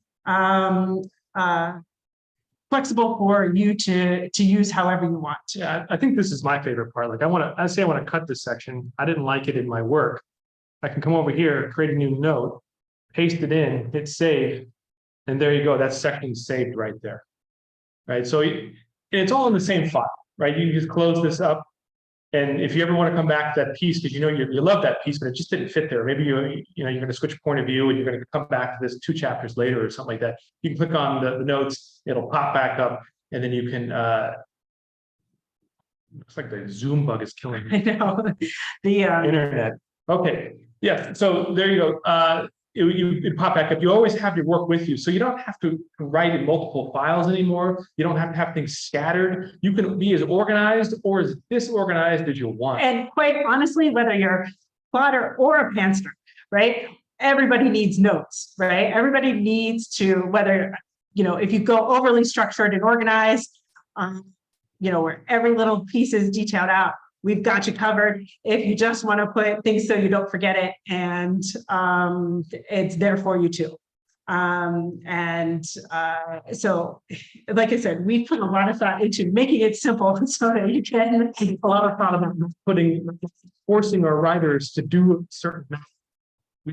flexible for you to use however you want. Yeah, I think this is my favorite part. Like I want to cut this section. I didn't like it in my work. I can come over here, create a new note, paste it in, hit save, and there you go. That section's saved right there. Right. So it's all in the same file, right? You just close this up. And if you ever want to come back to that piece, because you love that piece, but it just didn't fit there. Maybe you're going to switch point of view and you're going to come back to this 2 chapters later or something like that. You can click on the notes, it'll pop back up, and then you can. Looks like the Zoom bug is killing me. I know the internet. Okay, yeah. So there you go. It pop back up. You always have your work with you, so you don't have to write in multiple files anymore. You don't have to have things scattered. You can be as organized or as disorganized as you want. And quite honestly, whether you're a plotter or a pantser, right? Everybody needs notes, right? Everybody needs to, whether, if you go overly structured and organized, where every little piece is detailed out, we've got you covered. If you just want to put things so you don't forget it, and it's there for you too. So, like I said, we put a lot of thought into making it simple so that you can. A lot of thought about forcing our writers to do certain math. You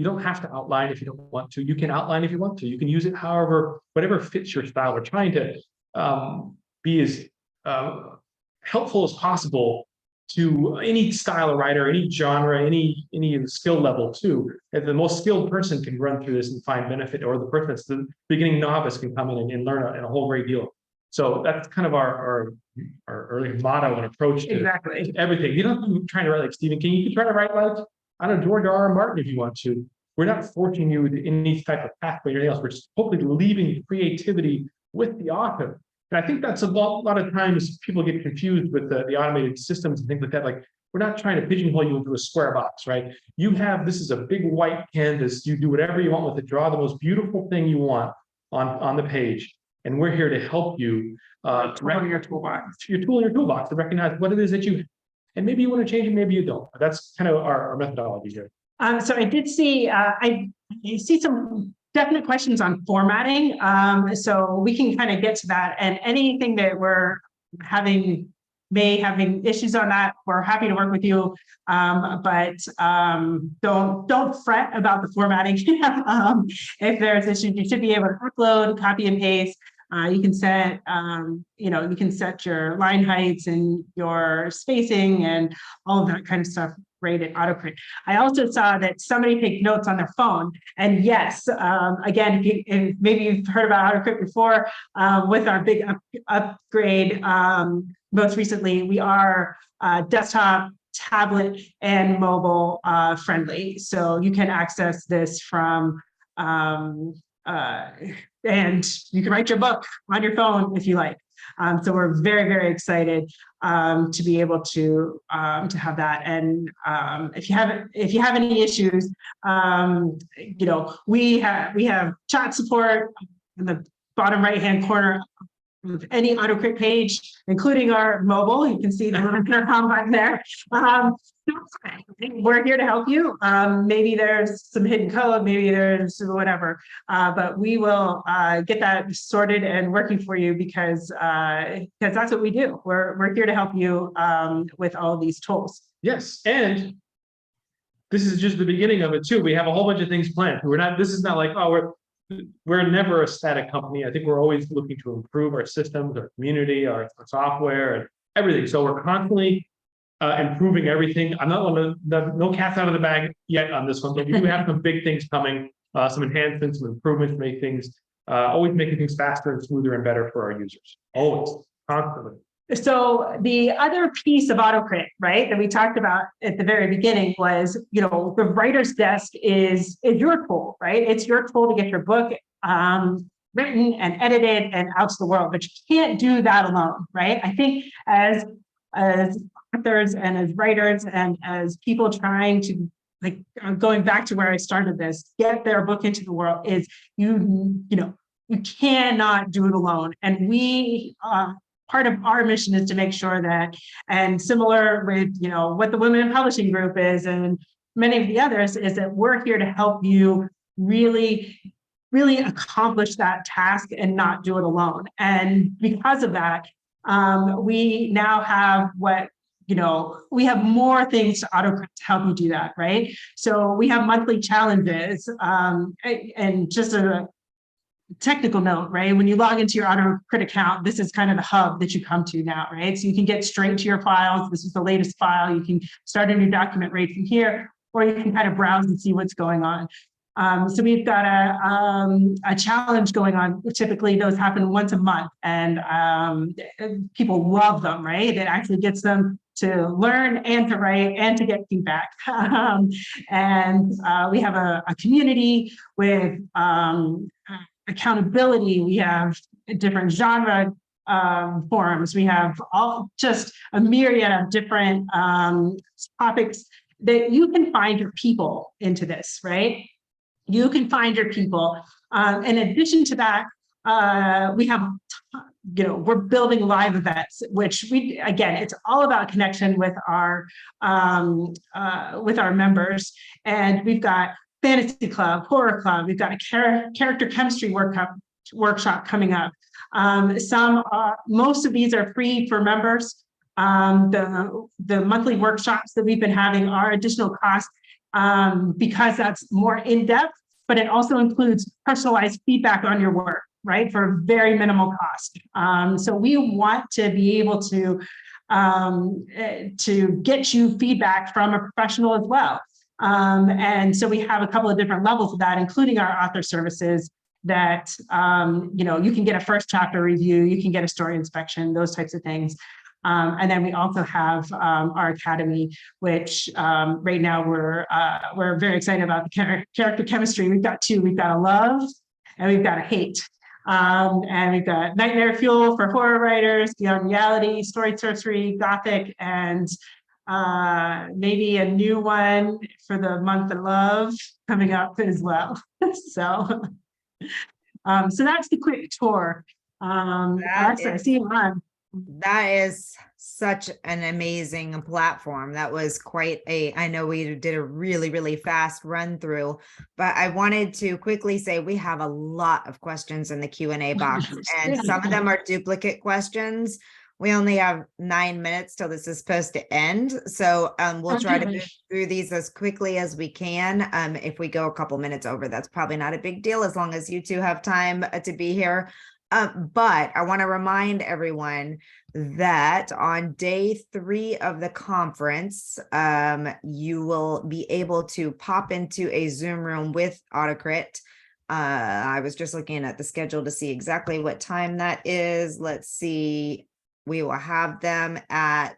don't have to outline if you don't want to. You can outline if you want to. You can use it whatever fits your style. We're trying to be as helpful as possible to any style of writer, any genre, any skill level too. That the most skilled person can run through this and find benefit, or the person that's the beginning novice can come in and learn a whole great deal. So that's kind of our early motto and approach to Exactly. everything. You don't have to try to write like Stephen King. You can try to write like, I don't know, George R.R. Martin if you want to. We're not forcing you to any type of pathway or anything else. We're just hopefully leaving creativity with the author. And I think that's a lot of times people get confused with the automated systems and things like that. Like, we're not trying to pigeonhole you into a square box, right? You have, this is a big white canvas. You do whatever you want with it. Draw the most beautiful thing you want on the page. And we're here to help you Your toolbox. your tool in your toolbox to recognize what it is that you, and maybe you want to change it, maybe you don't. That's kind of our methodology here. So I did see, I see some definite questions on formatting. So we can kind of get to that, and anything that we're having issues on that, we're happy to work with you. But don't fret about the formatting. If there's issues, you should be able to upload, copy and paste. You can set, you can set your line heights and your spacing and all of that kind of stuff right at AutoCrit. I also saw that somebody take notes on their phone. And yes, again, if maybe you've heard about AutoCrit before, with our big upgrade, most recently, we are desktop, tablet, and mobile friendly. So you can access this from and you can write your book on your phone if you like. So we're very, very excited to be able to have that. And if you have any issues, we have chat support in the bottom right-hand corner of any AutoCrit page, including our mobile. You can see the back there. We're here to help you. Maybe there's some hidden code, maybe there's whatever, but we will get that sorted and working for you because that's what we do. We're here to help you with all these tools. Yes, and this is just the beginning of it too. We have a whole bunch of things planned. This is not like, oh, we're never a static company. I think we're always looking to improve our systems, our community, our software, and everything. So we're constantly improving everything. I'm not going to, no cats out of the bag yet on this one, but we do have some big things coming, some enhancements, some improvements, make things, always making things faster and smoother and better for our users. Always, constantly. So the other piece of AutoCrit, right, that we talked about at the very beginning was, the writer's desk is your tool, right? It's your tool to get your book written and edited and out to the world, but you can't do that alone, right? I think as authors and as writers and as people trying to, like, going back to where I started this, get their book into the world, is you cannot do it alone. And we part of our mission is to make sure that, and similar with what the Women in Publishing Group is and many of the others, is that we're here to help you really accomplish that task and not do it alone. And because of that, we now have we have more things to AutoCrit to help you do that, right? So we have monthly challenges, and just a technical note, right? When you log into your AutoCrit account, this is kind of the hub that you come to now, right? So you can get straight to your files. This is the latest file. You can start a new document right from here, or you can kind of browse and see what's going on. So we've got a challenge going on. Typically, those happen once a month, and people love them, right? That actually gets them to learn and to write and to get feedback. And we have a community with accountability. We have different genre forums. We have just a myriad of different topics that you can find your people into this, right? You can find your people. In addition to that, we have, we're building live events, which again, it's all about connection with our members. And we've got fantasy club, horror club. We've got a character chemistry workshop coming up. Most of these are free for members. The monthly workshops that we've been having are additional costs because that's more in-depth, but it also includes personalized feedback on your work, right? For very minimal cost. So we want to be able to to get you feedback from a professional as well. And so we have a couple of different levels of that, including our author services that, you can get a first chapter review, you can get a story inspection, those types of things. And then we also have our academy, which right now we're very excited about the character chemistry. We've got two. We've got a love and we've got a hate. And we've got Nightmare Fuel for horror writers, Beyond Reality, Story Sorcery, Gothic, and maybe a new one for the month of love coming up as well. So that's the quick tour. Alexa, I see you on. That is such an amazing platform. That was I know we did a really, really fast run through, but I wanted to quickly say we have a lot of questions in the Q&A box, and some of them are duplicate questions. We only have 9 minutes till this is supposed to end. So we'll try to move through these as quickly as we can. If we go a couple minutes over, that's probably not a big deal as long as you two have time to be here. But I want to remind everyone that on day 3 of the conference, you will be able to pop into a Zoom room with AutoCrit. I was just looking at the schedule to see exactly what time that is. Let's see. We will have them at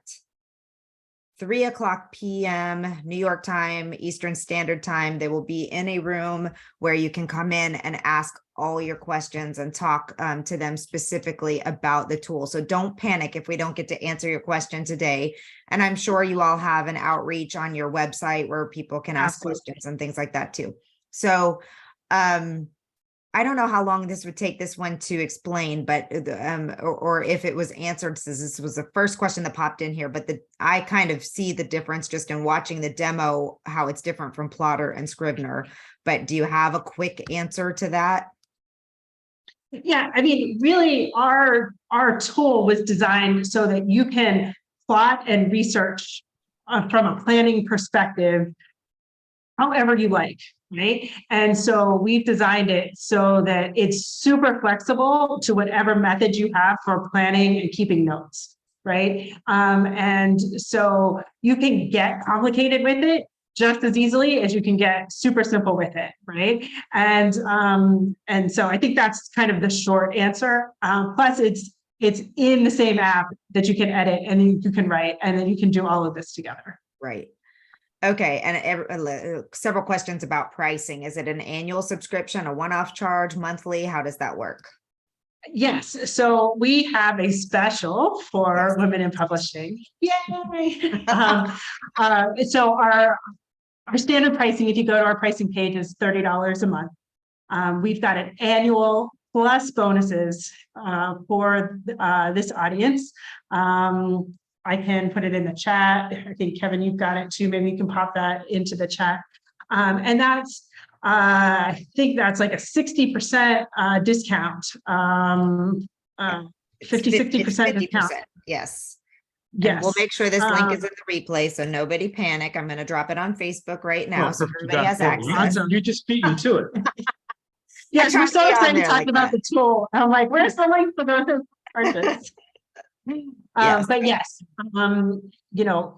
3:00 p.m. New York time, Eastern Standard Time. They will be in a room where you can come in and ask all your questions and talk to them specifically about the tool. So don't panic if we don't get to answer your question today. And I'm sure you all have an outreach on your website where people can ask questions and things like that too. So I don't know how long this would take this one to explain, but or if it was answered, since this was the first question that popped in here, but I kind of see the difference just in watching the demo, how it's different from Plotter and Scrivener. But do you have a quick answer to that? Yeah, I mean, really, our tool was designed so that you can plot and research from a planning perspective, however you like, right? And so we've designed it so that it's super flexible to whatever method you have for planning and keeping notes, right? And so you can get complicated with it just as easily as you can get super simple with it, right? And so I think that's kind of the short answer. Plus, it's in the same app that you can edit and you can write, and then you can do all of this together. Right. Okay. And several questions about pricing. Is it an annual subscription, a one-off charge, monthly? How does that work? Yes. So we have a special for women in publishing. Yay! So our standard pricing, if you go to our pricing page, is $30 a month. We've got an annual plus bonuses for this audience. I can put it in the chat. I think, Kevin, you've got it too. Maybe you can pop that into the chat. And that's, I think that's like a 60% discount, 60% discount. Yes. Yes. And we'll make sure this link is in the replay, so nobody panic. I'm going to drop it on Facebook right now, so everybody has access. You just beat me to it. Yes, we're so excited talking about the tool. I'm like, where's the link for those purchases? Yes. But yes,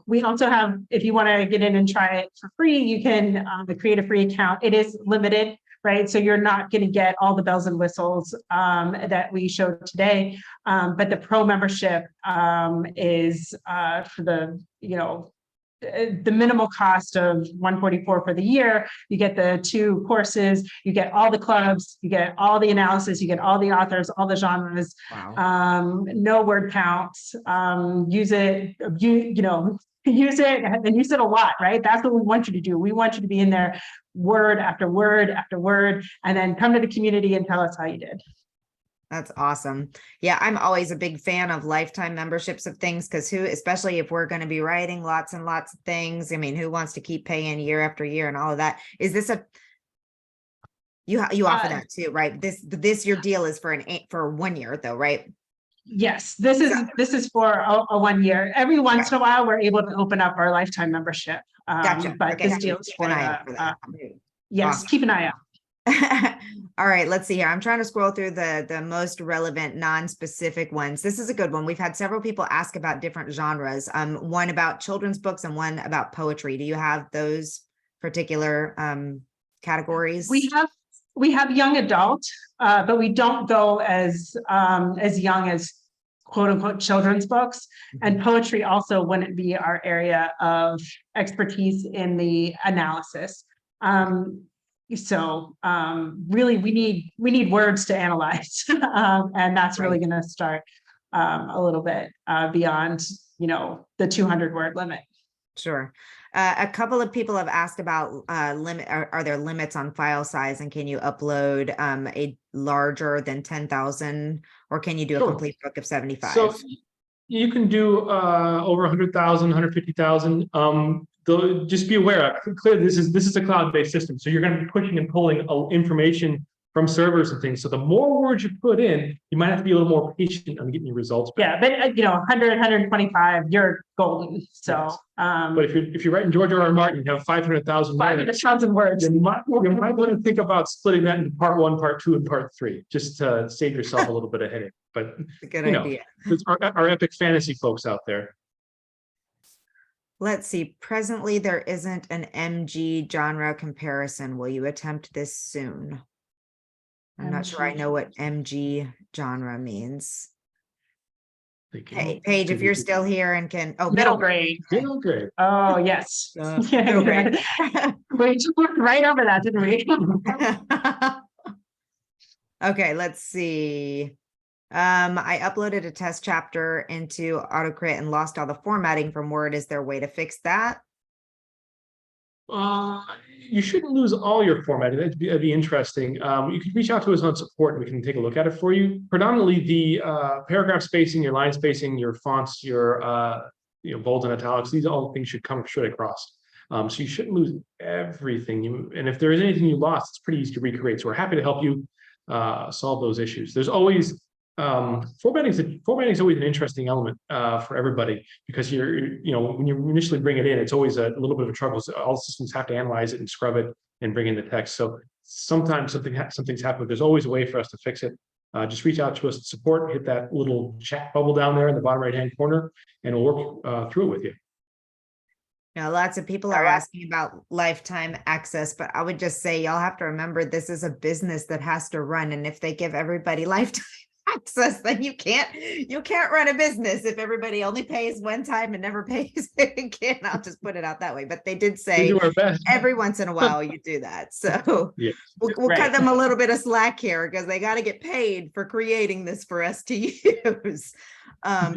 we also have, if you want to get in and try it for free, you can create a free account. It is limited, right? So you're not going to get all the bells and whistles that we showed today. But the pro membership is for the minimal cost of $144 for the year. You get the 2 courses, you get all the clubs, you get all the analysis, you get all the authors, all the genres. Wow. No word counts. Use it, use it and use it a lot, right? That's what we want you to do. We want you to be in there word after word after word, and then come to the community and tell us how you did. That's awesome. Yeah, I'm always a big fan of lifetime memberships of things, because especially if we're going to be writing lots and lots of things, I mean, who wants to keep paying year after year and all of that? Is this you offer that too, right? This your deal is for 1 year though, right? Yes, this is for a 1 year. Every once in a while, we're able to open up our lifetime membership. Gotcha. But this deal is for that. Yes, awesome. Keep an eye out. All right, let's see here. I'm trying to scroll through the most relevant non-specific ones. This is a good one. We've had several people ask about different genres. One about children's books and one about poetry. Do you have those particular categories? We have young adult, but we don't go as young as quote unquote children's books, and poetry also wouldn't be our area of expertise in the analysis. So really we need words to analyze, and that's really going to start a little bit beyond, the 200 word limit. Sure. A couple of people have asked about limit. Are there limits on file size, and can you upload a larger than 10,000, or can you do a complete book of 75? So you can do over 100,000, 150,000. Just be aware, clearly this is a cloud-based system, so you're going to be pushing and pulling information from servers and things. So the more words you put in, you might have to be a little more patient on getting your results back. Yeah, but 100, 125, you're golden. So, yes. But if you're writing George R.R. Martin, you have 500,000 words. You might want to think about splitting that into part 1, part 2, and part 3, just to save yourself a little bit of headache. But a good idea. Our epic fantasy folks out there. Let's see. Presently, there isn't an MG genre comparison. Will you attempt this soon? I'm not sure I know what MG genre means. Hey, Paige, if you're still here and can, middle grade. Middle grade. Oh, yes. Middle grade. We just looked right over that, didn't we? Okay, let's see. I uploaded a test chapter into AutoCrit and lost all the formatting from Word. Is there a way to fix that? You shouldn't lose all your formatting. That'd be interesting. You can reach out to us on support and we can take a look at it for you. Predominantly the paragraph spacing, your line spacing, your fonts, your bold and italics, these all things should come straight across. So you shouldn't lose everything. And if there is anything you lost, it's pretty easy to recreate. So we're happy to help you solve those issues. There's always formatting is always an interesting element for everybody, because when you initially bring it in, it's always a little bit of a trouble. So all systems have to analyze it and scrub it and bring in the text. So sometimes something's happened. There's always a way for us to fix it. Just reach out to us at support, hit that little chat bubble down there in the bottom right hand corner, and we'll work through it with you. Now, lots of people are asking about lifetime access, but I would just say y'all have to remember this is a business that has to run, and if they give everybody lifetime access, then you can't run a business if everybody only pays one time and never pays again. I'll just put it out that way. But they did say every once in a while you do that. So yes. we'll cut them a little bit of slack here, because they got to get paid for creating this for us to use.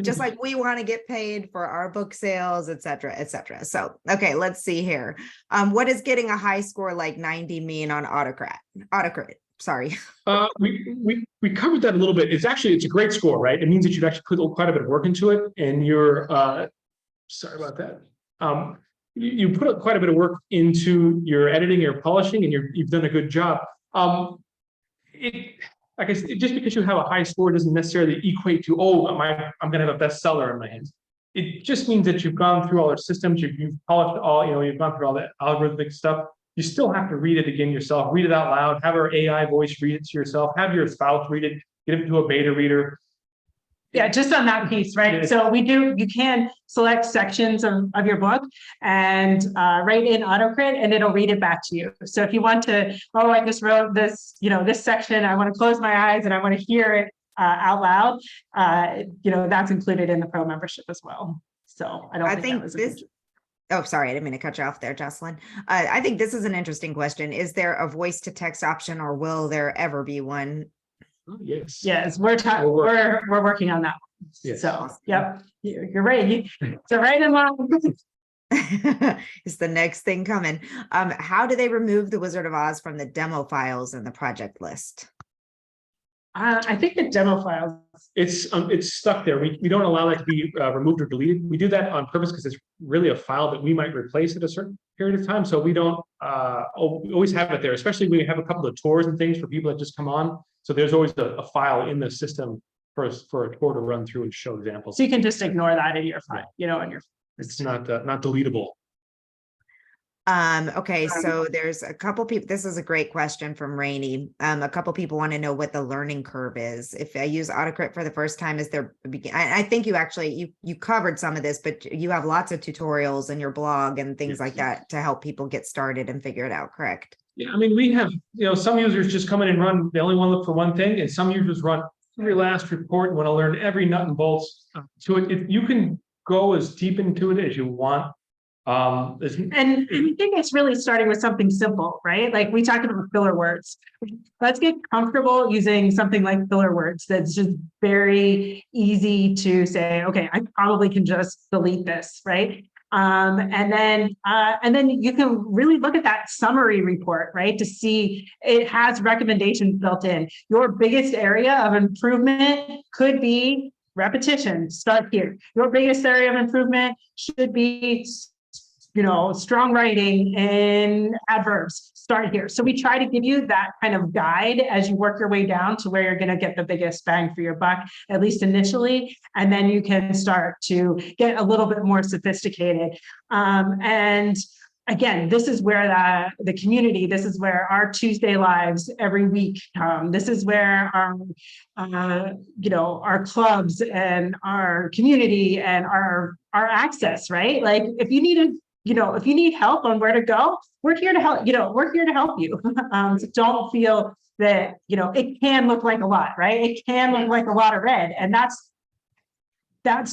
Just like we want to get paid for our book sales, et cetera, et cetera. So, okay, let's see here. What is getting a high score like 90 mean on AutoCrit? Sorry. We covered that a little bit. It's a great score, right? It means that you've actually put quite a bit of work into it, and you're sorry about that. You put quite a bit of work into your editing, your polishing, and you've done a good job. Like I said, just because you have a high score doesn't necessarily equate to, I'm going to have a bestseller in my hands. It just means that you've gone through all our systems, you've polished all, you've gone through all the algorithmic stuff. You still have to read it again yourself, read it out loud, have our AI voice read it to yourself, have your spouse read it, get it to a beta reader. Yeah, just on that piece, right? So you can select sections of your book and write in AutoCrit, and it'll read it back to you. So if you want to, I just wrote this, this section, I want to close my eyes and I want to hear it out loud, that's included in the Pro membership as well. So I think that was Oh, sorry, I didn't mean to cut you off there, Jocelyn. I think this is an interesting question. Is there a voice to text option, or will there ever be one? Oh, yes. Yes, we're working on that one. Yes. So, yep, you're right. So right in line. It's the next thing coming. How do they remove the Wizard of Oz from the demo files in the project list? I think the demo files. It's stuck there. We don't allow that to be removed or deleted. We do that on purpose because it's really a file that we might replace at a certain period of time. So we don't always have it there, especially when we have a couple of tours and things for people that just come on. So there's always a file in the system for a tour to run through and show examples. So you can just ignore that in your file, in your. It's not deletable. Okay, so there's a couple people, this is a great question from Rainey. A couple people want to know what the learning curve is. If I use AutoCrit for the first time, is there, I think you actually, you covered some of this, but you have lots of tutorials in your blog and things like that to help people get started and figure it out, correct? Yeah, I mean, we have, some users just come in and run, they only want to look for one thing, and some users run every last report and want to learn every nut and bolts to it. You can go as deep into it as you want. And I think it's really starting with something simple, right? Like we talked about filler words. Let's get comfortable using something like filler words that's just very easy to say, okay, I probably can just delete this, right? And then you can really look at that summary report, right? To see it has recommendations built in. Your biggest area of improvement could be repetition. Start here. Your biggest area of improvement should be strong writing and adverbs. Start here. So we try to give you that kind of guide as you work your way down to where you're going to get the biggest bang for your buck, at least initially. And then you can start to get a little bit more sophisticated. And again, this is where the community, this is where our Tuesday lives every week come. This is where our clubs and our community and our access, right? Like if you need help on where to go, we're here to help, we're here to help you. So don't feel that, it can look like a lot, right? It can look like a lot of red, and that's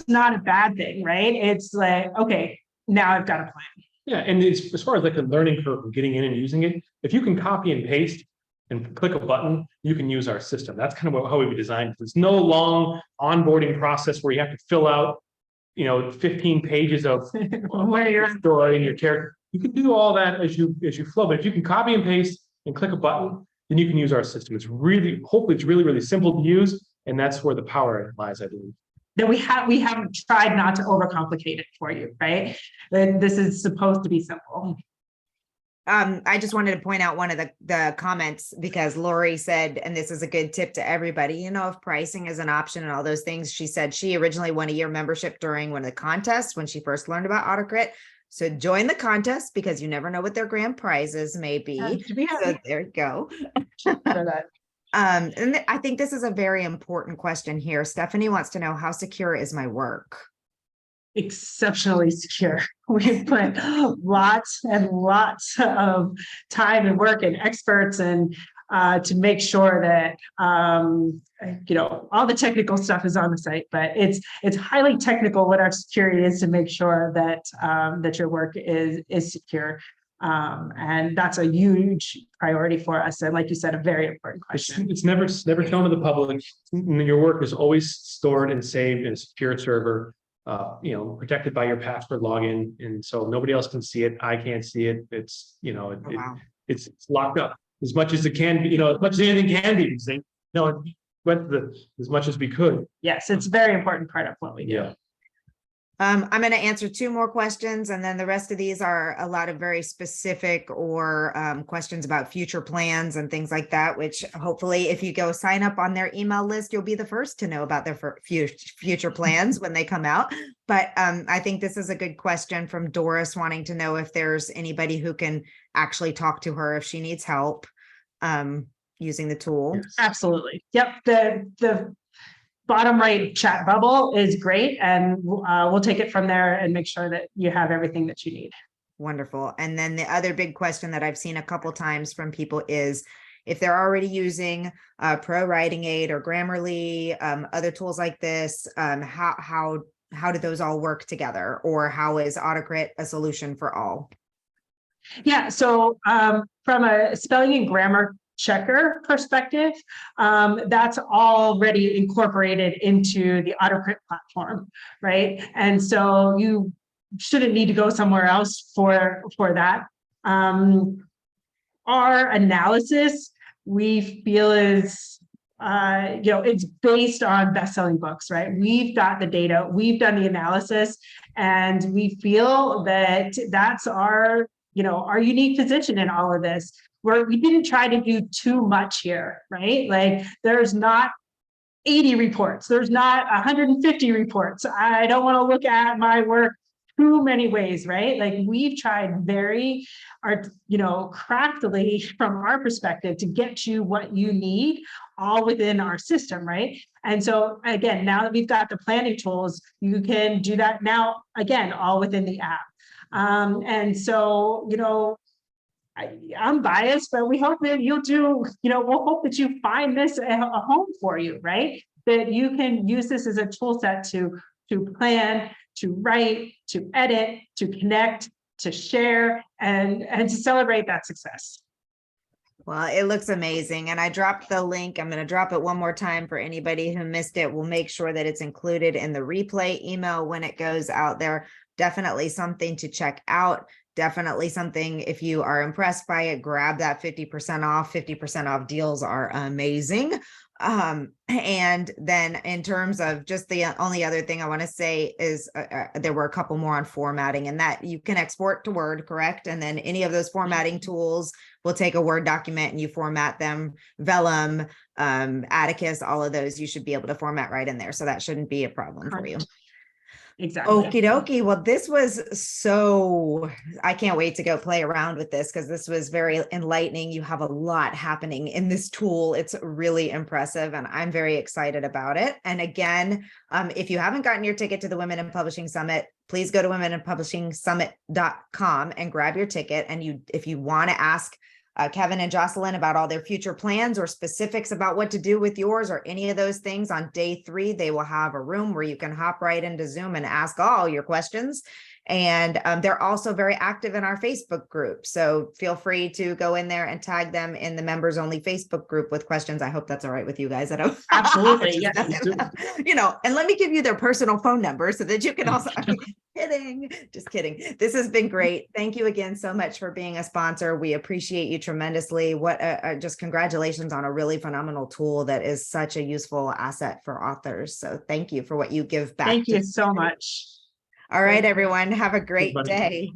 not a bad thing, right? It's like, okay, now I've got a plan. Yeah, and it's as far as like a learning curve of getting in and using it, if you can copy and paste and click a button, you can use our system. That's kind of how we designed it. There's no long onboarding process where you have to fill out 15 pages of where your story and your character. You can do all that as you flow, but if you can copy and paste and click a button, then you can use our system. Hopefully it's really simple to use, and that's where the power lies, I believe. That we have tried not to overcomplicate it for you, right? This is supposed to be simple. I just wanted to point out one of the comments, because Lori said, and this is a good tip to everybody, if pricing is an option and all those things. She said she originally won a year membership during one of the contests when she first learned about AutoCrit. So join the contest, because you never know what their grand prizes may be. So there you go. And I think this is a very important question here. Stephanie wants to know, how secure is my work? Exceptionally secure. We've put lots and lots of time and work and experts and to make sure that all the technical stuff is on the site, but it's highly technical what our security is to make sure that that your work is secure. And that's a huge priority for us. And like you said, a very important question. It's never shown to the public. Your work is always stored and saved in a secure server, protected by your password login. And so nobody else can see it. I can't see it. It's, it's locked up as much as it can be, as much as anything can be. As much as we could. Yes, it's a very important part of what we do. Yeah. I'm going to answer two more questions, and then the rest of these are a lot of very specific or questions about future plans and things like that, which hopefully if you go sign up on their email list, you'll be the first to know about their future plans when they come out. But I think this is a good question from Doris, wanting to know if there's anybody who can actually talk to her if she needs help using the tool. Yes. Absolutely. Yep. The bottom right chat bubble is great, and we'll take it from there and make sure that you have everything that you need. Wonderful. And then the other big question that I've seen a couple times from people is, if they're already using Pro Writing Aid or Grammarly, other tools like this, how do those all work together, or how is AutoCrit a solution for all? Yeah, so from a spelling and grammar checker perspective, that's already incorporated into the AutoCrit platform, right? And so you shouldn't need to go somewhere else for that. Our analysis, we feel, is it's based on best-selling books, right? We've got the data, we've done the analysis, and we feel that that's our unique position in all of this, where we didn't try to do too much here, right? Like there's not 80 reports, there's not 150 reports. I don't want to look at my work too many ways, right? Like we've tried very, craftily from our perspective to get you what you need all within our system, right? And so again, now that we've got the planning tools, you can do that now, again, all within the app. And so, I'm biased, but we hope that you'll do, we'll hope that you find this a home for you, right? That you can use this as a tool set to plan, to write, to edit, to connect, to share, and to celebrate that success. Well, it looks amazing. And I dropped the link. I'm going to drop it one more time for anybody who missed it. We'll make sure that it's included in the replay email when it goes out there. Definitely something to check out. Definitely something, if you are impressed by it, grab that 50% off. 50% off deals are amazing. And then in terms of just the only other thing I want to say is there were a couple more on formatting, and that you can export to Word, correct? And then any of those formatting tools will take a Word document and you format them. Vellum, Atticus, all of those you should be able to format right in there. So that shouldn't be a problem for you. Exactly. Okie dokie. Well, this was I can't wait to go play around with this because this was very enlightening. You have a lot happening in this tool. It's really impressive and I'm very excited about it. And again, if you haven't gotten your ticket to the Women in Publishing Summit, please go to womeninpublishingsummit.com and grab your ticket. And if you want to ask Kevin and Jocelyn about all their future plans or specifics about what to do with yours or any of those things, on day 3, they will have a room where you can hop right into Zoom and ask all your questions. And they're also very active in our Facebook group. So feel free to go in there and tag them in the members only Facebook group with questions. I hope that's all right with you guys. Absolutely. Yes. And let me give you their personal phone number so that you can also, just kidding. This has been great. Thank you again so much for being a sponsor. We appreciate you tremendously. Just congratulations on a really phenomenal tool that is such a useful asset for authors. So thank you for what you give back. Thank you so much. All right, everyone. Have a great day.